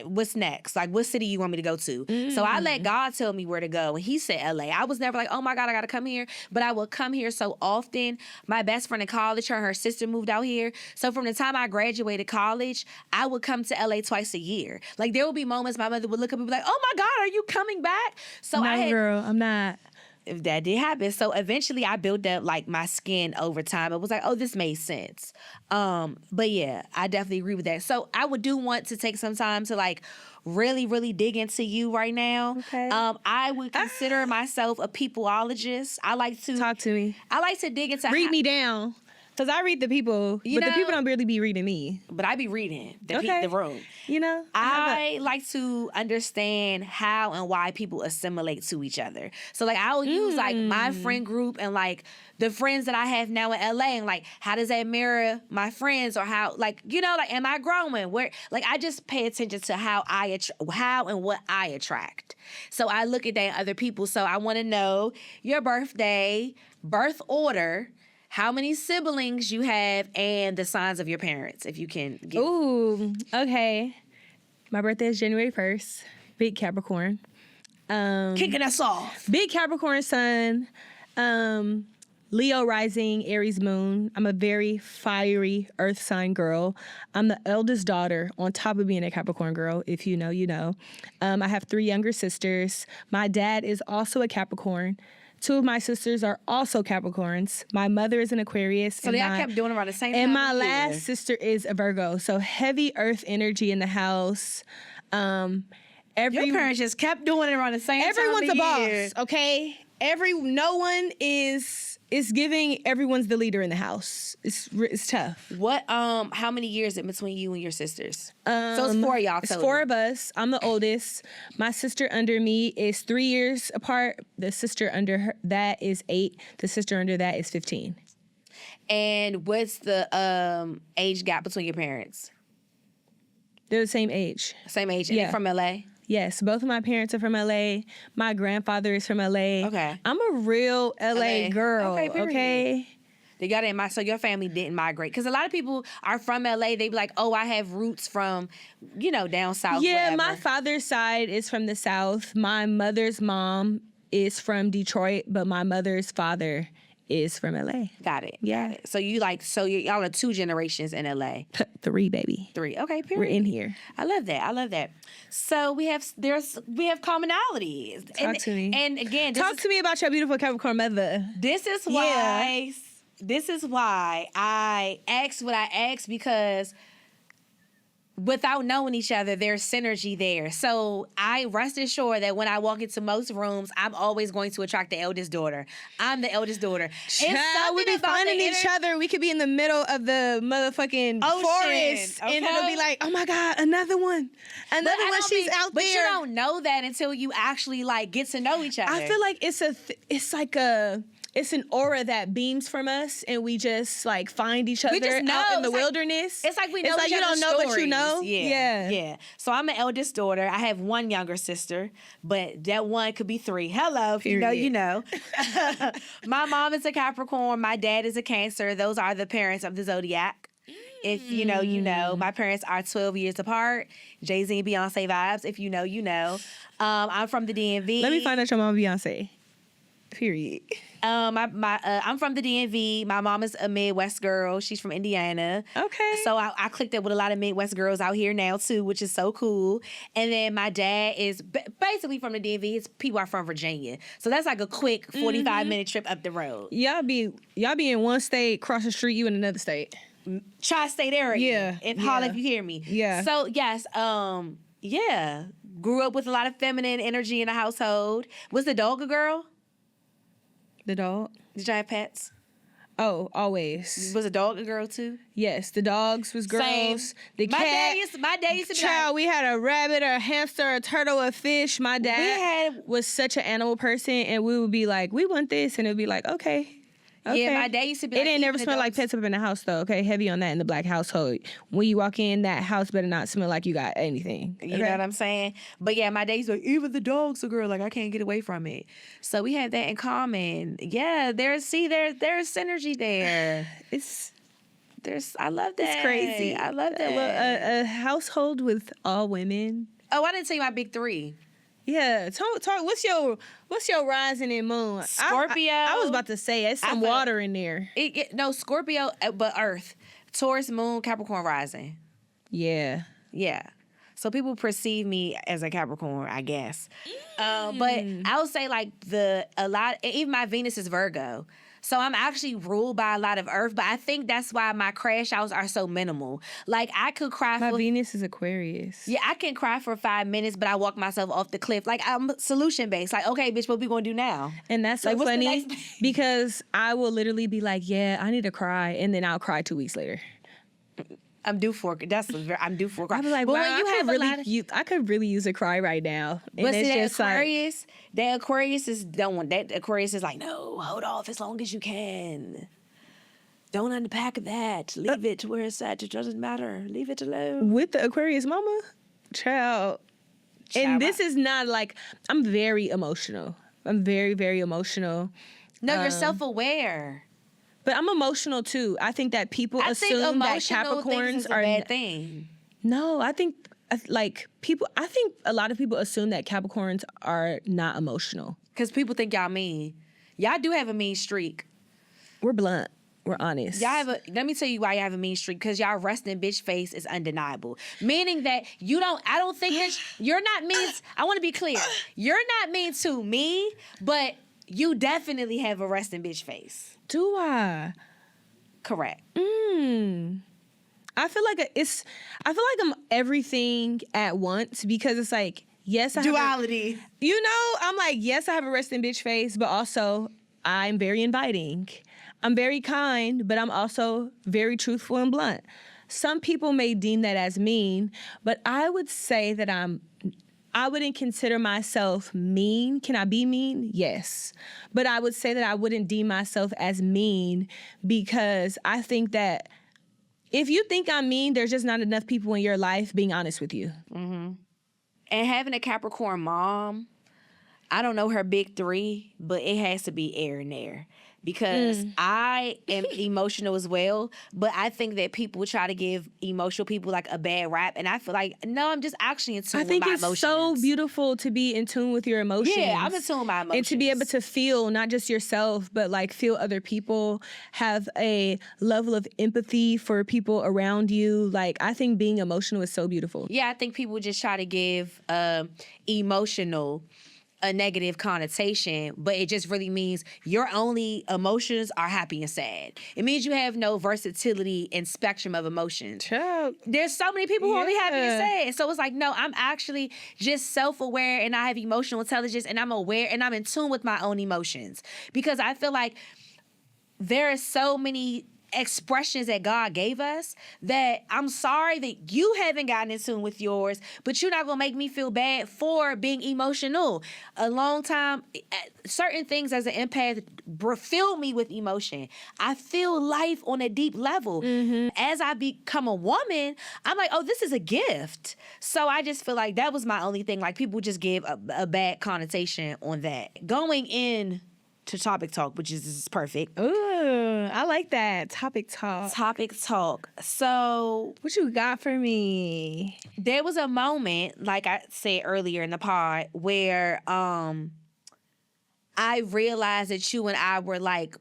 What's next? Like, what city you want me to go to? Mm. So I let God tell me where to go. And he said LA. I was never like, oh my God, I got to come here. But I would come here so often. My best friend in college, her sister moved out here. So from the time I graduated college, I would come to LA twice a year. Like, there would be moments my mother would look up and be like, oh my God, are you coming back? So girl, I'm not. If that did happen. So eventually I built up like my skin over time. It was like, oh, this made sense. But yeah, I definitely agree with that. So I do want to take some time to like really, really dig into you right now. Okay. I would consider myself a peopleologist. I like to talk to me. I like to dig into read me down. Because I read the people, but the people don't really be reading me. But I be reading the room. You know? I like to understand how and why people assimilate to each other. So, like, I will use, like, my friend group and, like, the friends that I have now in LA, and, like, how does that mirror my friends, or how, like, you know, like, am I growing? Where, like, I just pay attention to how and what I attract. So I look at that in other people. So I want to know your birthday, birth order, how many siblings you have, and the signs of your parents, if you can give. Ooh, okay. My birthday is January 1st. Big Capricorn. Kicking us off. Big Capricorn sun. Leo rising, Aries moon. I'm a very fiery earth sign girl. I'm the eldest daughter on top of being a Capricorn girl. If you know, you know. I have 3 younger sisters. My dad is also a Capricorn. 2 of my sisters are also Capricorns. My mother is an Aquarius. So I kept doing around the same time. And my last sister is a Virgo. So heavy earth energy in the house. Your parents just kept doing it around the same time. Everyone's a boss, okay? No one is giving. Everyone's the leader in the house. It's tough. What? How many years in between you and your sisters? So it's 4 of y'all. It's 4 of us. I'm the oldest. My sister under me is 3 years apart. The sister under that is 8. The sister under that is 15. And what's the age gap between your parents? They're the same age. Same age. Yeah. And from LA. Yes, both of my parents are from LA. My grandfather is from LA. Okay. I'm a real LA girl. Okay. They got it in mind. So your family didn't migrate. Because a lot of people are from LA. They be like, oh, I have roots from, down south. Yeah, wherever. My father's side is from the South. My mother's mom is from Detroit, but my mother's father is from LA. Got it. Yeah. Got it. So y'all are 2 generations in LA. 3, baby. 3. Okay, period. We're in here. I love that. So we have commonalities. Talk to me. And again, talk to me about your beautiful Capricorn mother. This is why I asked what I asked, because without knowing each other, there's synergy there. So I rest assured that when I walk into most rooms, I'm always going to attract the eldest daughter. I'm the eldest daughter. Child, we'll be finding each other. We could be in the middle of the motherfucking forest, and it'll be like, oh my God, another one. She's out there. But you don't know that until you actually like get to know each other. I feel like it's an aura that beams from us, and we just like find each other out in the wilderness. It's like we know it's like each you don't know, stories. but you know. Yeah. So I'm an eldest daughter. I have 1 younger sister, but that one could be 3. Hello, if Period. you know. My mom is a Capricorn. My dad is a Cancer. Those are the parents of the zodiac. If you know, you know. My parents are 12 years apart. Jay-Z and Beyonce vibes. If you know, you know. I'm from the DMV. Let me find out your mom Beyonce. Period. I'm from the DMV. My mom is a Midwest girl. She's from Indiana. Okay. So I clicked up with a lot of Midwest girls out here now too, which is so cool. And then my dad is basically from the DMV. His people are from Virginia. So that's like a quick 45-minute trip up the road. Y'all be in one state, cross the street, you in another state. Tri-state area. Holla if you hear me. Yeah. So yes, grew up with a lot of feminine energy in the household. Was the dog a girl? The dog? Did y'all have pets? Oh, always. Was a dog a girl too? Yes, the dogs was girls. Same. The cat. My dad used to be child, we had a rabbit, a hamster, a turtle, a fish. My dad was such an animal person, and we would be like, we want this, and it would be like, okay. Yeah, my dad used to be like, it didn't never smell like pets up in the house, though, okay? Heavy on that in the Black household. When you walk in, that house better not smell like you got anything. Okay? You know what I'm saying? But yeah, my dad used to be like, even the dog's a girl. Like, I can't get away from it. So we have that in common. Yeah, there's synergy there. I love that. It's crazy. I love that. A household with all women. Oh, I didn't tell you my big 3. Yeah, talk. What's your rising and moon? Scorpio. I was about to say it's some water in there. No, Scorpio, but Earth, Taurus, Moon, Capricorn rising. Yeah. So people perceive me as a Capricorn, I guess. But I would say like even my Venus is Virgo. So I'm actually ruled by a lot of Earth, but I think that's why my crash outs are so minimal. Like I could cry my Venus is Aquarius. Yeah, I can cry for 5 minutes, but I walk myself off the cliff. Like I'm solution based. Like, okay, bitch, what we gonna do now? And that's so funny because I will literally be like, yeah, I need to cry, and then I'll cry 2 weeks later. I'm due for I'm due for a cry. I'll be like, but wow, when you I could really use a cry right now. And but it's see, just that Aquarius is like, no, hold off as long as you can. Don't unpack that. Leave it where it's at. It doesn't matter. Leave it alone. With the Aquarius mama, child. And this is not like, I'm very emotional. I'm very, very emotional. No, you're self-aware. But I'm emotional too. I think that people assume that Capricorns is a bad thing. No, I think a lot of people assume that Capricorns are not emotional. Because people think y'all mean. Y'all do have a mean streak. We're blunt. We're honest. Let me tell you why you have a mean streak. Because y'all resting bitch face is undeniable. Meaning that I don't think you're not mean. I want to be clear. You're not mean to me, but you definitely have a resting bitch face. Do I? Correct. I feel like I'm everything at once because it's like, yes, I duality. I'm like, yes, I have a resting bitch face, but also I'm very inviting. I'm very kind, but I'm also very truthful and blunt. Some people may deem that as mean, but I would say that I wouldn't consider myself mean. Can I be mean? Yes. But I would say that I wouldn't deem myself as mean because I think that if you think I'm mean, there's just not enough people in your life being honest with you. Mm-hmm. And having a Capricorn mom, I don't know her big 3, but it has to be air in there. because I am emotional as well, but I think that people try to give emotional people like a bad rap, and I feel like, no, I'm just actually in tune with my emotions. I think it's so beautiful to be in tune with your emotions. Yeah, I'm in tune with my emotions. And to be able to feel not just yourself, but like feel other people, have a level of empathy for people around you. Like, I think being emotional is so beautiful. Yeah, I think people just try to give emotional a negative connotation, but it just really means your only emotions are happy and sad. It means you have no versatility and spectrum of emotions. Child. There's so many people who are only happy and sad. So it's like, no, I'm actually just self-aware, and I have emotional intelligence, and I'm aware and I'm in tune with my own emotions. Because I feel like there are so many expressions that God gave us that I'm sorry that you haven't gotten in tune with yours, but you're not gonna make me feel bad for being emotional. A long time, certain things as an empath fill me with emotion. I feel life on a deep level. As I become a woman, I'm like, oh, this is a gift. So I just feel like that was my only thing. Like, people just give a bad connotation on that. Going in to topic talk, which is perfect. Ooh, I like that. Topic talk. Topic talk. So, what you got for me? There was a moment, like I said earlier in the pod, where I realized that you and I were like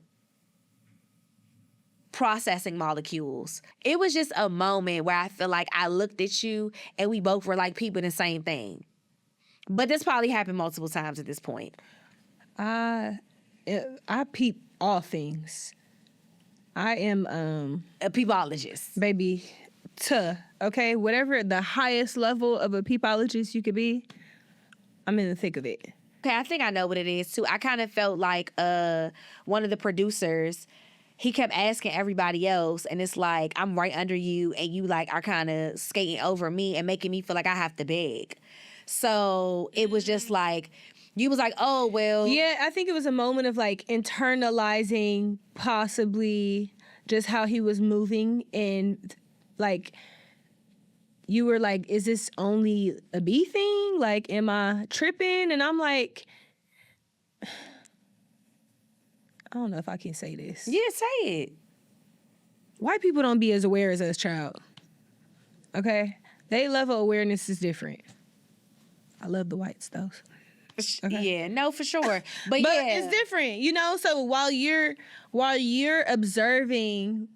processing molecules. It was just a moment where I feel like I looked at you and we both were like peeping the same thing. But this probably happened multiple times at this point. I peep all things. I am a peepologist. Baby, okay? Whatever the highest level of a peepologist you could be, I'm in the thick of it. Okay, I think I know what it is too. I kind of felt like one of the producers, he kept asking everybody else, and it's like, I'm right under you, and you like are kind of skating over me and making me feel like I have to beg. So it was just like, you was like, oh, well. Yeah, I think it was a moment of like internalizing possibly just how he was moving, and like, you were like, is this only a B thing? Like, am I tripping? And I'm like, I don't know if I can say this. Yeah, say it. White people don't be as aware as us, child. Okay? Their level of awareness is different. I love the whites, though. Okay. Yeah, no, for sure. But yeah, it's different, you know. So while you're observing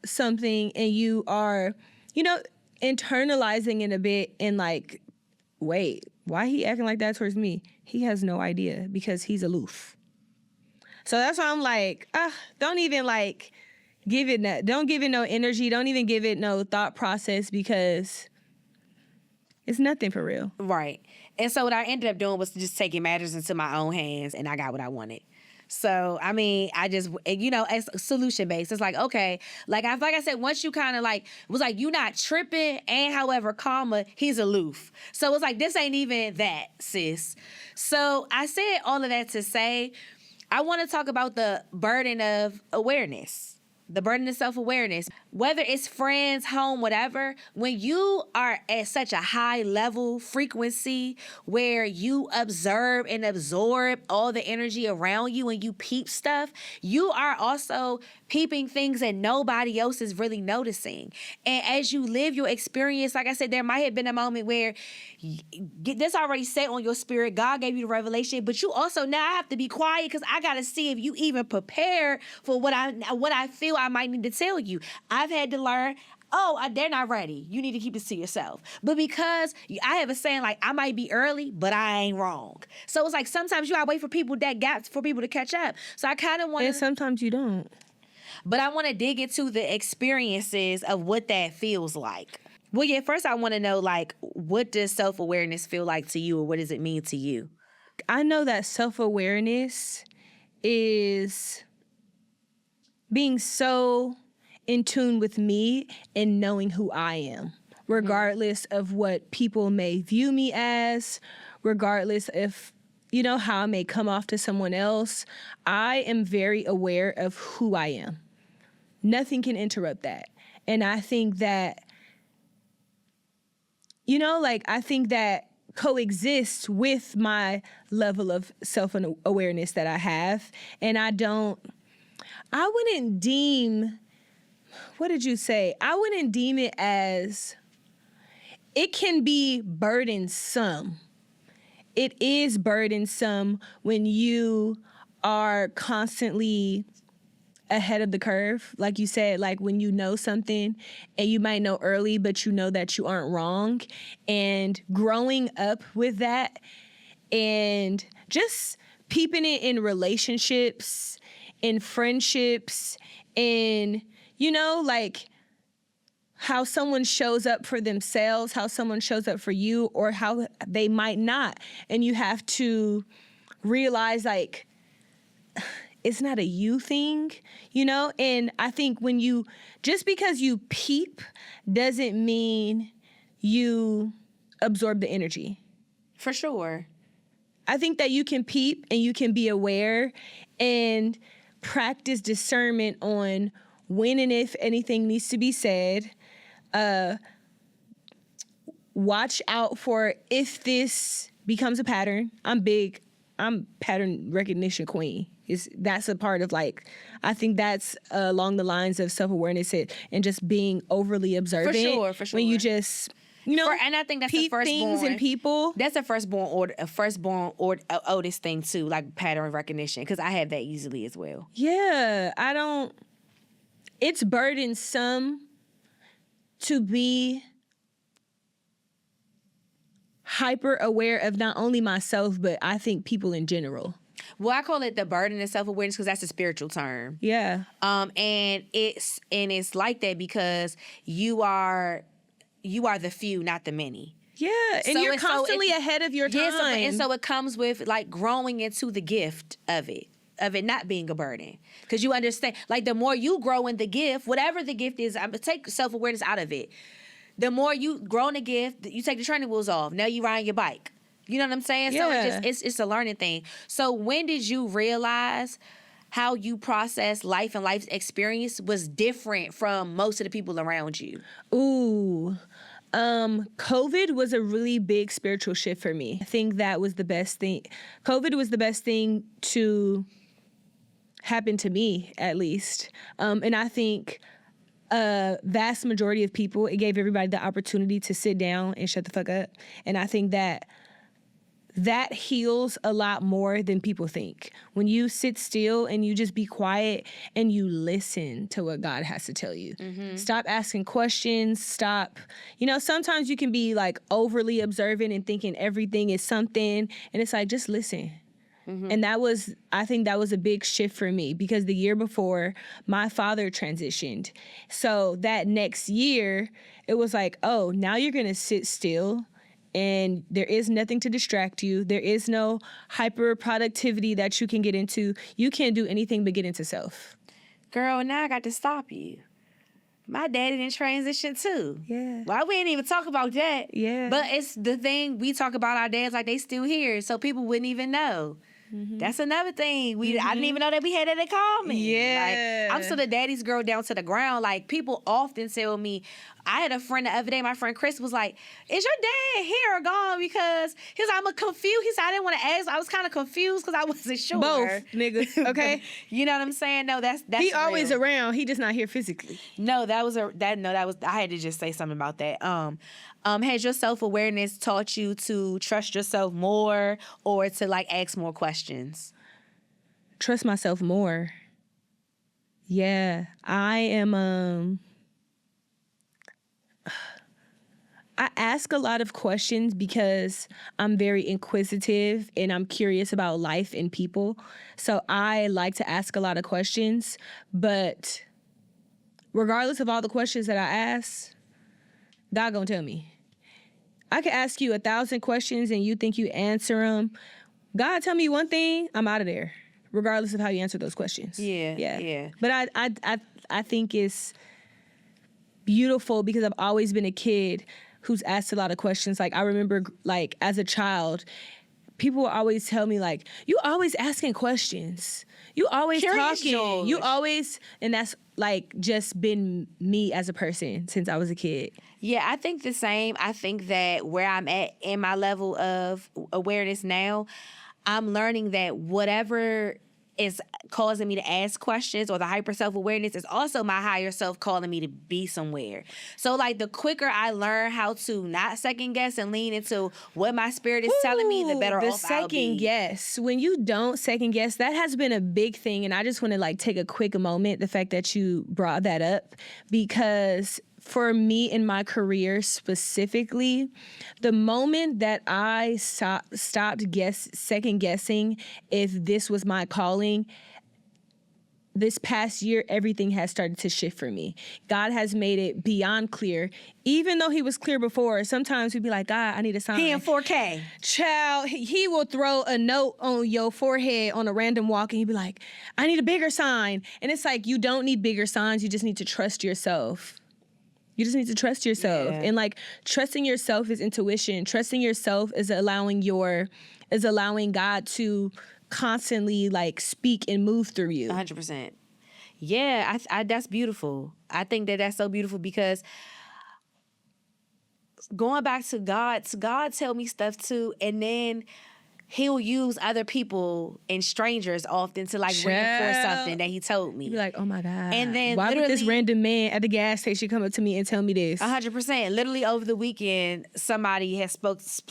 something and you are, you know, internalizing it a bit and like, wait, why he acting like that towards me? He has no idea because he's aloof. So that's why I'm like, don't even like don't give it no energy. Don't even give it no thought process, because it's nothing for real. Right. And so what I ended up doing was just taking matters into my own hands, and I got what I wanted. So, I mean, I just, you know, as solution-based, it's like, okay, like I said, once you kind of like, was like, you not tripping, and however, comma, he's aloof. So it's like, this ain't even that, sis. So I said all of that to say, I want to talk about the burden of awareness. The burden of self-awareness, whether it's friends, home, whatever, when you are at such a high level frequency where you observe and absorb all the energy around you and you peep stuff, you are also peeping things that nobody else is really noticing. And as you live your experience, like I said, there might have been a moment where this already set on your spirit. God gave you the revelation, but you also now have to be quiet because I got to see if you even prepared for what I feel I might need to tell you. I've had to learn, they're not ready. You need to keep this to yourself. But because I have a saying, like, I might be early, but I ain't wrong. So it's like sometimes you gotta wait for people to catch up. So I kind of want to. And sometimes you don't. But I want to dig into the experiences of what that feels like. Well, yeah, first I want to know, like, what does self-awareness feel like to you, or what does it mean to you? I know that self-awareness is being so in tune with me and knowing who I am, regardless of what people may view me as, regardless if, you know, how I may come off to someone else. I am very aware of who I am. Nothing can interrupt that. And I think that, you know, like, I think that coexists with my level of self-awareness that I have. And I don't I wouldn't deem, what did you say? I wouldn't deem it as, it can be burdensome. It is burdensome when you are constantly ahead of the curve. Like you said, like when you know something and you might know early, but you know that you aren't wrong. And growing up with that and just peeping it in relationships, in friendships, in, you know, like how someone shows up for themselves, how someone shows up for you, or how they might not. And you have to realize, like, it's not a you thing, you know? And I think when you, just because you peep doesn't mean you absorb the energy. For sure. I think that you can peep and you can be aware and practice discernment on when and if anything needs to be said. Watch out for if this becomes a pattern. I'm pattern recognition queen. That's a part of, like, I think that's along the lines of self-awareness and just being overly observant. For sure. When you just, you know, and I think that's the firstborn things in people. That's a firstborn oldest thing too, like pattern recognition, because I have that easily as well. Yeah, it's burdensome to be hyper aware of not only myself, but I think people in general. Well, I call it the burden of self-awareness because that's a spiritual term. Yeah. And it's like that because you are the few, not the many. Yeah, and you're constantly ahead of your time. And so it comes with, like, growing into the gift of it not being a burden. Because you understand, like, the more you grow in the gift, whatever the gift is, I'm gonna take self-awareness out of it. The more you grow in the gift, you take the training wheels off. Now you ride your bike. You know what I'm saying? Yeah. So it's a learning thing. So when did you realize how you process life and life's experience was different from most of the people around you? Ooh. COVID was a really big spiritual shift for me. I think that was the best thing. COVID was the best thing to happen to me, at least. And I think a vast majority of people, it gave everybody the opportunity to sit down and shut the fuck up. And I think that heals a lot more than people think. When you sit still and you just be quiet and you listen to what God has to tell you. Mm-hmm. Stop asking questions. Stop. You know, sometimes you can be, like, overly observant and thinking everything is something. And it's like, just listen. Mm-hmm. And I think that was a big shift for me because the year before, my father transitioned. So that next year, it was like, oh, now you're going to sit still. And there is nothing to distract you. There is no hyper productivity that you can get into. You can't do anything but get into self. Girl, now I got to stop you. My daddy didn't transition too. Yeah. Well, we didn't even talk about that. Yeah. But it's the thing, we talk about our dads like they still here, so people wouldn't even know. Mm-hmm. That's another thing. I didn't even know that we had that in common. Yeah. Like, I'm still the daddy's girl down to the ground. Like, people often tell me, I had a friend the other day, my friend Chris was like, is your dad here or gone? Because he was like, I'm confused. He said, I didn't want to ask. I was kind of confused because I wasn't sure. Both, nigga. Okay. You know what I'm saying? No, that's he real. always around. He just not here physically. No, I had to just say something about that. Has your self-awareness taught you to trust yourself more or to, like, ask more questions? Trust myself more. Yeah. I am, I ask a lot of questions because I'm very inquisitive and I'm curious about life and people. So I like to ask a lot of questions, but regardless of all the questions that I ask, God gonna tell me. I could ask you 1,000 questions and you think you answer them. God tell me one thing, I'm out of there, regardless of how you answer those questions. Yeah. But I think it's beautiful because I've always been a kid who's asked a lot of questions. Like, I remember, like, as a child, people would always tell me, like, you always asking questions. You always Curious talking. George. You always, and that's, like, just been me as a person since I was a kid. Yeah, I think the same. I think that where I'm at in my level of awareness now, I'm learning that whatever is causing me to ask questions, or the hyper self-awareness is also my higher self calling me to be somewhere. So like the quicker I learn how to not second guess and lean into what my spirit is telling me, the better off I'll be. The second guess. When you don't second guess, that has been a big thing. And I just want to like take a quick moment, the fact that you brought that up, because for me in my career specifically, the moment that I stopped second guessing if this was my calling, this past year, everything has started to shift for me. God has made it beyond clear. Even though he was clear before, sometimes we'd be like, God, I need a sign. He in 4K. Child, he will throw a note on your forehead on a random walk and he'd be like, I need a bigger sign. And it's like, you don't need bigger signs. You just need to trust yourself. You just need to trust yourself. Yeah. And like trusting yourself is intuition. Trusting yourself is allowing God to constantly like speak and move through you. 100%. Yeah, I that's beautiful. I think that that's so beautiful because going back to God tell me stuff too, and then he'll use other people and strangers often to like reinforce something that he told me. You'd be like, oh my God. And then why would this random man at the gas station come up to me and tell me this? 100%. Literally over the weekend, somebody has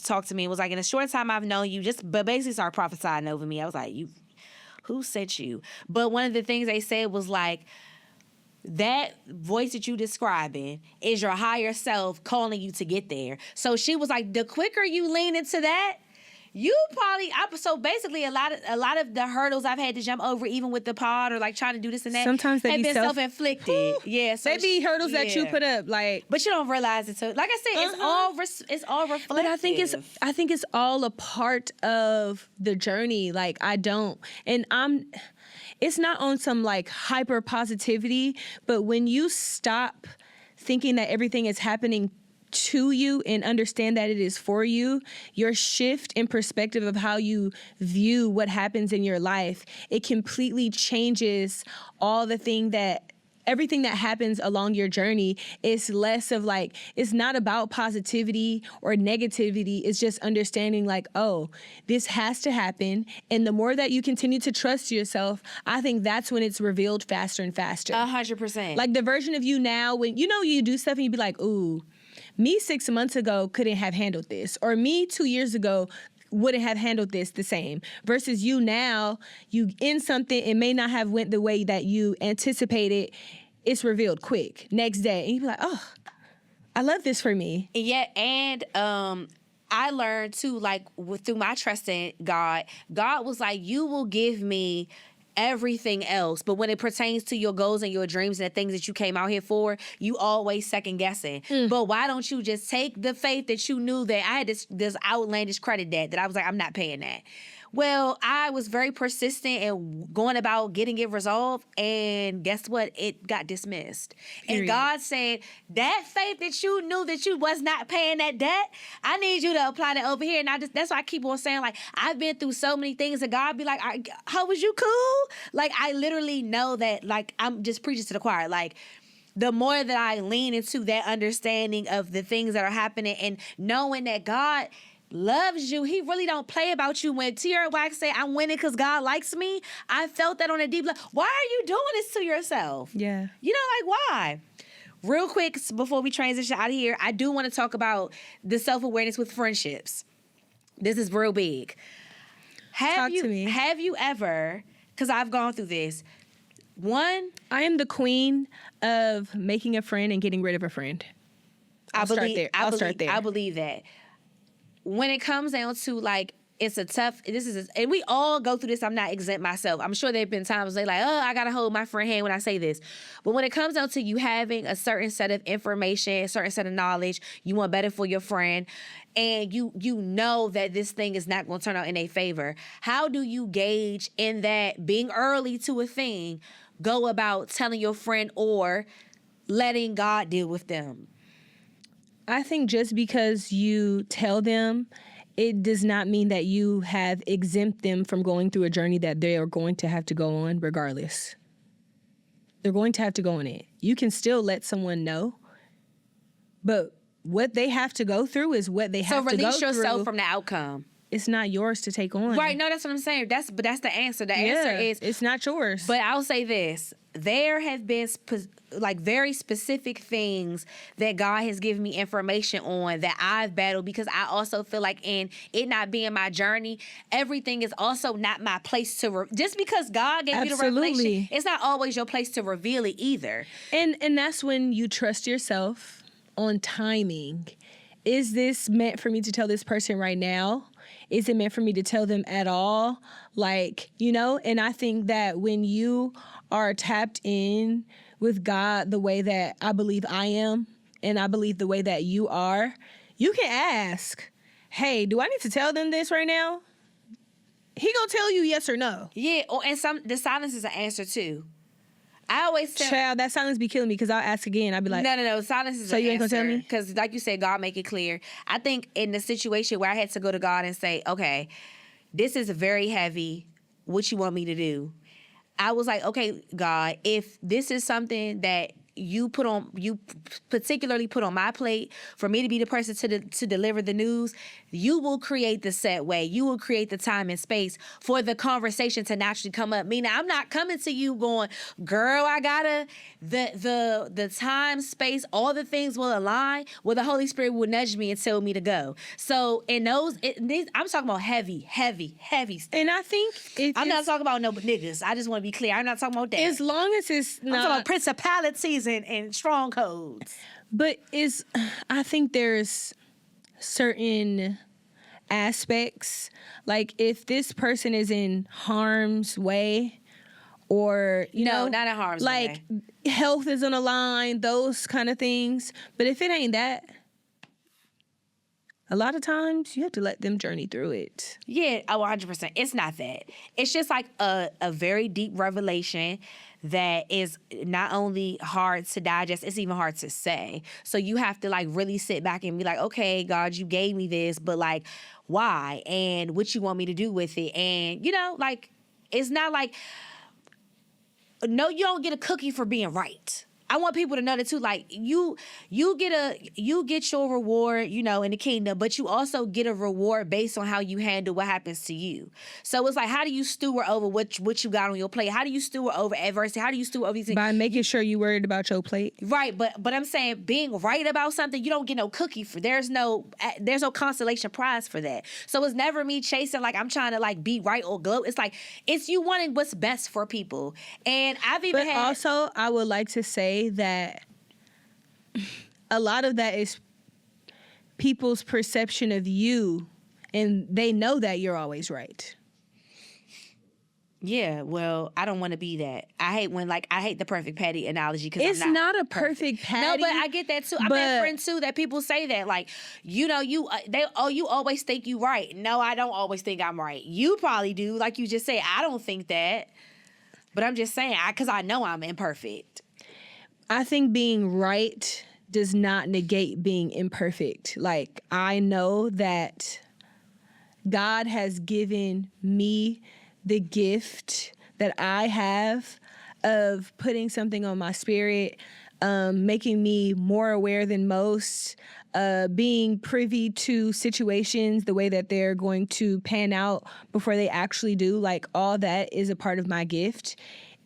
talked to me and was like, in a short time I've known you, but basically started prophesying over me. I was like, who sent you? But one of the things they said was like, that voice that you describing is your higher self calling you to get there. So she was like, the quicker you lean into that, you probably, so basically a lot of the hurdles I've had to jump over, even with the pod or like trying to do this and that, sometimes they have been self-inflicted. Yeah, so they be hurdles that you put up, like, but you don't realize it. So, like I said, it's all reflective. But I think it's all a part of the journey. Like it's not on some like hyper positivity, but when you stop thinking that everything is happening to you and understand that it is for you, your shift in perspective of how you view what happens in your life, it completely changes everything that happens along your journey. Is less of like, it's not about positivity or negativity. It's just understanding like, oh, this has to happen. And the more that you continue to trust yourself, I think that's when it's revealed faster and faster. 100%. Like the version of you now, when you do stuff and you be like, ooh, me 6 months ago couldn't have handled this, or me 2 years ago wouldn't have handled this the same, versus you now, you in something, it may not have went the way that you anticipated, it's revealed quick, next day, and you be like, oh, I love this for me. Yeah, and I learned too, like through my trust in God was like, you will give me everything else, but when it pertains to your goals and your dreams and the things that you came out here for, you always second guessing. But why don't you just take the faith that you knew that I had this outlandish credit debt that I was like, I'm not paying that. Well, I was very persistent in going about getting it resolved, and guess what? It got dismissed. Period. And God said, that faith that you knew that you was not paying that debt, I need you to apply that over here. And that's why I keep on saying, like, I've been through so many things, and God be like, how was you cool? Like, I literally know that, like, I'm just preaching to the choir. Like, the more that I lean into that understanding of the things that are happening and knowing that God loves you, he really don't play about you. When Tierra Wax say, I'm winning because God likes me, I felt that on a deep level. Why are you doing this to yourself? Yeah. You know, like, why? Real quick, before we transition out of here, I do want to talk about the self-awareness with friendships. This is real big. Have you ever, because I've gone through this, I am the queen of making a friend and getting rid of a friend. I'll start there. I believe that. When it comes down to like, and we all go through this. I'm not exempt myself. I'm sure there have been times they like, oh, I got to hold my friend hand when I say this. But when it comes down to you having a certain set of information, a certain set of knowledge, you want better for your friend, and you know that this thing is not going to turn out in their favor, how do you gauge in that being early to a thing, go about telling your friend or letting God deal with them? I think just because you tell them, it does not mean that you have exempt them from going through a journey that they are going to have to go on regardless. They're going to have to go on it. You can still let someone know, but what they have to go through is what they have to go through. So release yourself from the outcome. it's not yours to take on. Right, no, that's what I'm saying. But that's the answer. The answer is it's not yours. But I'll say this. There have been very specific things that God has given me information on that I've battled, because I also feel like in it not being my journey, everything is also not my place to just because God gave you the revelation, it's not always your place to reveal it either. And that's when you trust yourself on timing. Is this meant for me to tell this person right now? Is it meant for me to tell them at all? Like, and I think that when you are tapped in with God the way that I believe I am, and I believe the way that you are, you can ask, hey, do I need to tell them this right now? He gonna tell you yes or no. Yeah, and the silence is an answer too. I always tell... Child, that silence be killing me, because I'll ask again. I'll be like... No. Silence is an answer. So you ain't gonna tell me? Because like you said, God make it clear. I think in the situation where I had to go to God and say, okay, this is very heavy. What you want me to do? I was like, okay, God, if this is something that you particularly put on my plate for me to be the person to deliver the news, you will create the set way. You will create the time and space for the conversation to naturally come up. Meaning, I'm not coming to you going, girl, I gotta, the time, space, all the things will align. Well, the Holy Spirit will nudge me and tell me to go. So in those, I'm talking about heavy stuff. And I think I'm not talking about no niggas. I just want to be clear. I'm not talking about that. As long as it's not... I'm talking about principalities and strongholds. But I think there's certain aspects, like if this person is in harm's way, or not in harm's way, like health is on the line, those kind of things. But if it ain't that, a lot of times you have to let them journey through it. Yeah, 100%. It's not that. It's just like a very deep revelation that is not only hard to digest, it's even hard to say. So you have to like really sit back and be like, okay, God, you gave me this, but like, why? And what you want me to do with it? And, like, it's not like, no, you don't get a cookie for being right. I want people to know that too. Like you get your reward, in the kingdom, but you also get a reward based on how you handle what happens to you. So it's like, how do you steward over what you got on your plate? How do you steward over adversity? How do you steward over these things? By making sure you worried about your plate. Right, but I'm saying being right about something, you don't get no cookie for. There's no consolation prize for that. So it's never me chasing like I'm trying to like be right or glow. It's like it's you wanting what's best for people. And I've even But also I would like to say that a lot of that is people's perception of you, and they know that you're always right. Yeah, well, I don't want to be that. I hate the perfect patty analogy because it's not a perfect patty. No, but I get that too. I've had friends too that people say that like, you always think you right. No, I don't always think I'm right. You probably do, like you just said. I don't think that, but I'm just saying because I know I'm imperfect. I think being right does not negate being imperfect. Like, I know that God has given me the gift that I have of putting something on my spirit, making me more aware than most, being privy to situations, the way that they're going to pan out before they actually do. Like, all that is a part of my gift.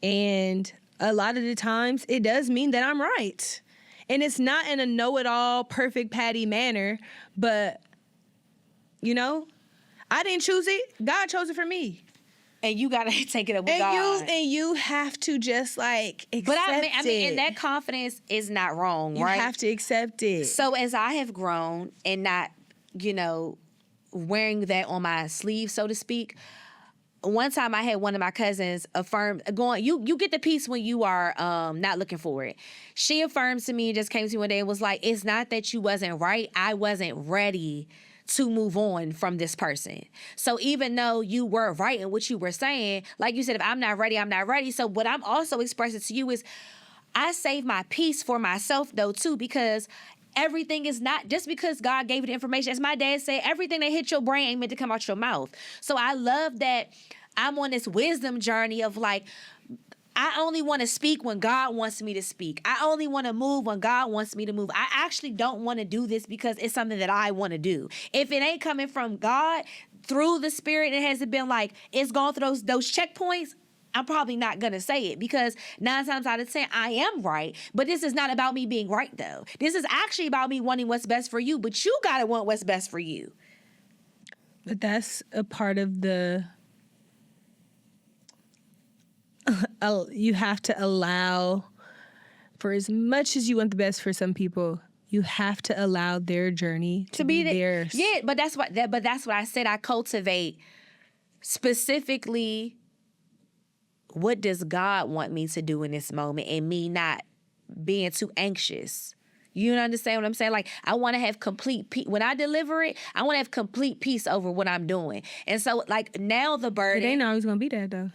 And a lot of the times it does mean that I'm right. And it's not in a know-it-all, perfect patty manner, but, I didn't choose it. God chose it for me. And you gotta take it up with God. And you have to just like accept it. But I mean, and that confidence is not wrong, right? You have to accept it. So as I have grown and not, wearing that on my sleeve, so to speak, one time I had one of my cousins affirm, you get the peace when you are not looking for it. She affirmed to me, just came to me one day and was like, it's not that you wasn't right. I wasn't ready to move on from this person. So even though you were right in what you were saying, like you said, if I'm not ready, I'm not ready. So what I'm also expressing to you is I save my peace for myself though too, because everything is not, just because God gave you the information, as my dad said, everything that hit your brain ain't meant to come out your mouth. So I love that I'm on this wisdom journey of like, I only want to speak when God wants me to speak. I only want to move when God wants me to move. I actually don't want to do this because it's something that I want to do. If it ain't coming from God through the Spirit, it hasn't been like it's gone through those checkpoints, I'm probably not going to say it because 9 times out of 10, I am right. But this is not about me being right, though. This is actually about me wanting what's best for you, but you got to want what's best for you. But that's a part of you have to allow, for as much as you want the best for some people, you have to allow their journey to be theirs. Yeah, but that's what I said. I cultivate specifically what does God want me to do in this moment and me not being too anxious. You understand what I'm saying? Like, I want to have complete peace. When I deliver it, I want to have complete peace over what I'm doing. And so, like, now the burden... It ain't always going to be that, though.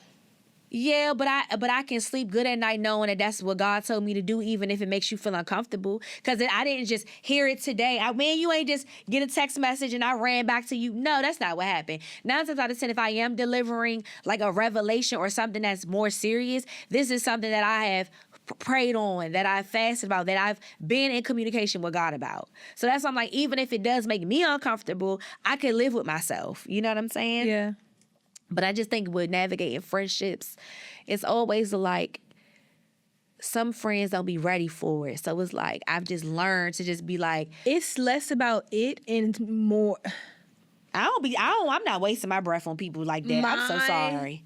Yeah, but I can sleep good at night knowing that that's what God told me to do, even if it makes you feel uncomfortable. Because I didn't just hear it today. You ain't just get a text message and I ran back to you. No, that's not what happened. 9 times out of 10, if I am delivering like a revelation or something that's more serious, this is something that I have prayed on, that I've fasted about, that I've been in communication with God about. So that's why I'm like, even if it does make me uncomfortable, I can live with myself. You know what I'm saying? Yeah. But I just think with navigating friendships, it's always like some friends don't be ready for it. So it's like I've just learned to just be like, it's less about it and more. I'm not wasting my breath on people like that. I'm so sorry.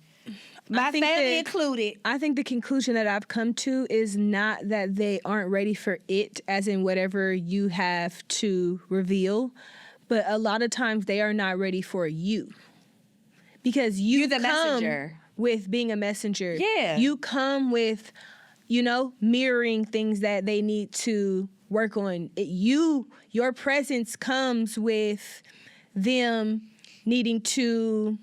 My family included. I think the conclusion that I've come to is not that they aren't ready for it, as in whatever you have to reveal, but a lot of times they are not ready for you. Because you're the messenger. With being a messenger. Yeah. You come with, mirroring things that they need to work on. Your presence comes with them needing to,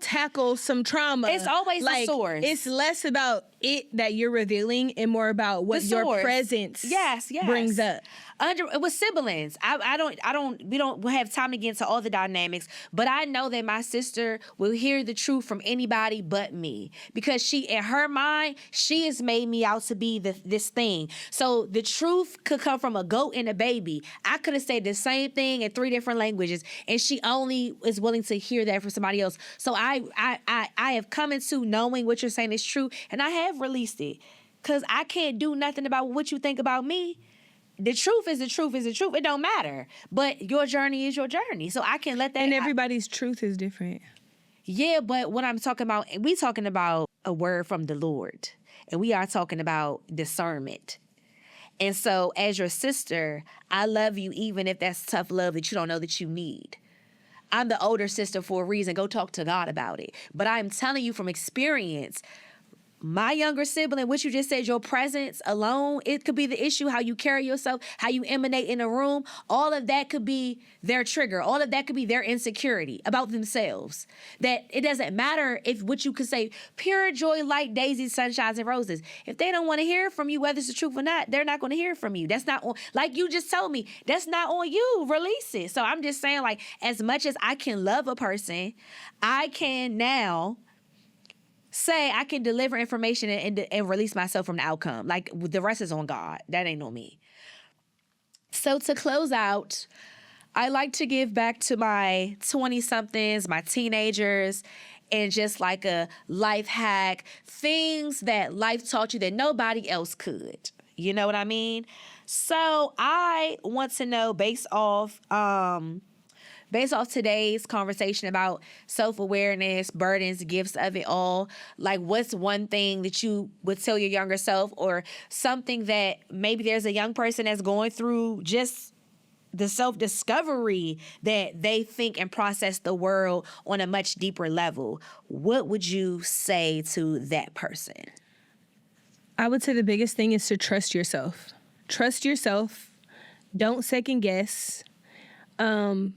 tackle some trauma. It's always the source. It's less about it that you're revealing and more about what your presence brings up. With siblings, we don't have time to get into all the dynamics, but I know that my sister will hear the truth from anybody but me because she, in her mind, she has made me out to be this thing. So the truth could come from a goat and a baby. I could have said the same thing in 3 different languages, and she only is willing to hear that from somebody else. So I have come into knowing what you're saying is true, and I have released it because I can't do nothing about what you think about me. The truth is the truth is the truth. It don't matter. But your journey is your journey. So I can let that... And everybody's truth is different. Yeah, but what I'm talking about... We talking about a word from the Lord. And we are talking about discernment. And so as your sister, I love you even if that's tough love that you don't know that you need. I'm the older sister for a reason. Go talk to God about it. But I'm telling you from experience... My younger sibling, what you just said, your presence alone, it could be the issue, how you carry yourself, how you emanate in a room. All of that could be their trigger. All of that could be their insecurity about themselves. That it doesn't matter if what you could say, pure joy, light, daisies, sunshines, and roses. If they don't want to hear from you, whether it's the truth or not, they're not going to hear from you. That's not on, like you just told me, that's not on you. Release it. So I'm just saying, like, as much as I can love a person, I can now say I can deliver information and release myself from the outcome. Like, the rest is on God. That ain't on me. So to close out, I like to give back to my 20-somethings, my teenagers, and just like a life hack, things that life taught you that nobody else could. You know what I mean? So I want to know, based off today's conversation about self-awareness, burdens, gifts of it all, like what's one thing that you would tell your younger self, or something that maybe there's a young person that's going through just the self-discovery that they think and process the world on a much deeper level? What would you say to that person? I would say the biggest thing is to trust yourself. Trust yourself. Don't second guess. Lean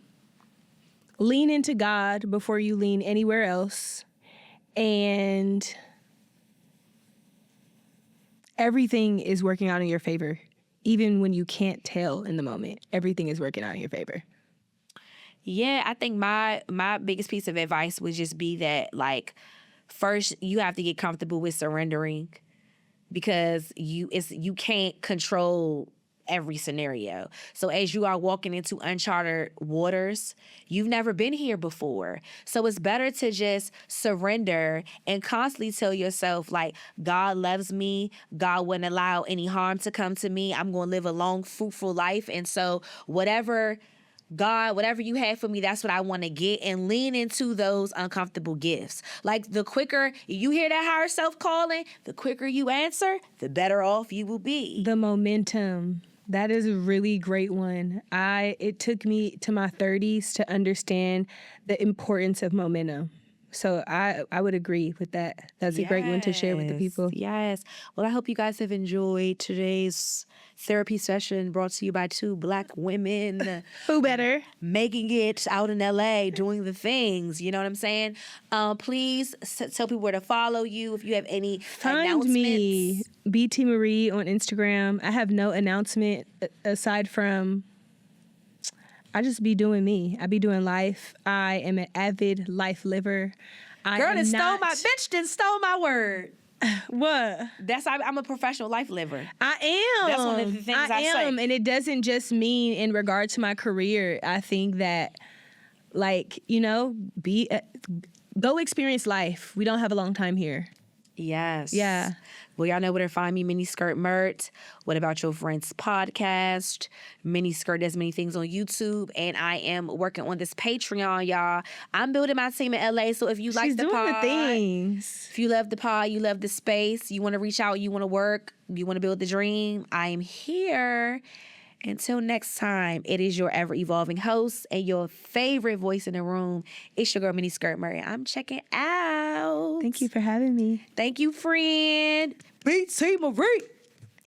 into God before you lean anywhere else. And everything is working out in your favor. Even when you can't tell in the moment, everything is working out in your favor. Yeah, I think my biggest piece of advice would just be that, like, first you have to get comfortable with surrendering, because you can't control every scenario. So as you are walking into uncharted waters, you've never been here before. So it's better to just surrender and constantly tell yourself, like, God loves me. God wouldn't allow any harm to come to me. I'm going to live a long, fruitful life. And so whatever you have for me, that's what I want to get, and lean into those uncomfortable gifts. Like, the quicker you hear that higher self calling, the quicker you answer, the better off you will be. The momentum. That is a really great one. It took me to my 30s to understand the importance of momentum. So I would agree with that. That's a great one to share with the people. Yes. Well, I hope you guys have enjoyed today's therapy session brought to you by two Black women. Who better? Making it out in LA, doing the things. You know what I'm saying? Please tell people where to follow you if you have any announcements. Find me, BT Marie on Instagram. I have no announcement aside from I just be doing me. I be doing life. I am an avid life liver. Bitch done stole my word. What? I'm a professional life liver. I am. That's one of the things I say. And it doesn't just mean in regard to my career. I think that, like, go experience life. We don't have a long time here. Yes. Yeah. Well, y'all know where to find me, Miniskirt Myrt. What About Yo Frans podcast. Miniskirt does many things on YouTube, and I am working on this Patreon, y'all. I'm building my team in LA, so if you like the pod, the things. If you love the pod, you love the space, you want to reach out, you want to work, you want to build the dream, I am here. Until next time, it is your ever-evolving host and your favorite voice in the room. It's your girl, Miniskirt Myrt. I'm checking out. Thank you for having me. Thank you, friend. BT Marie.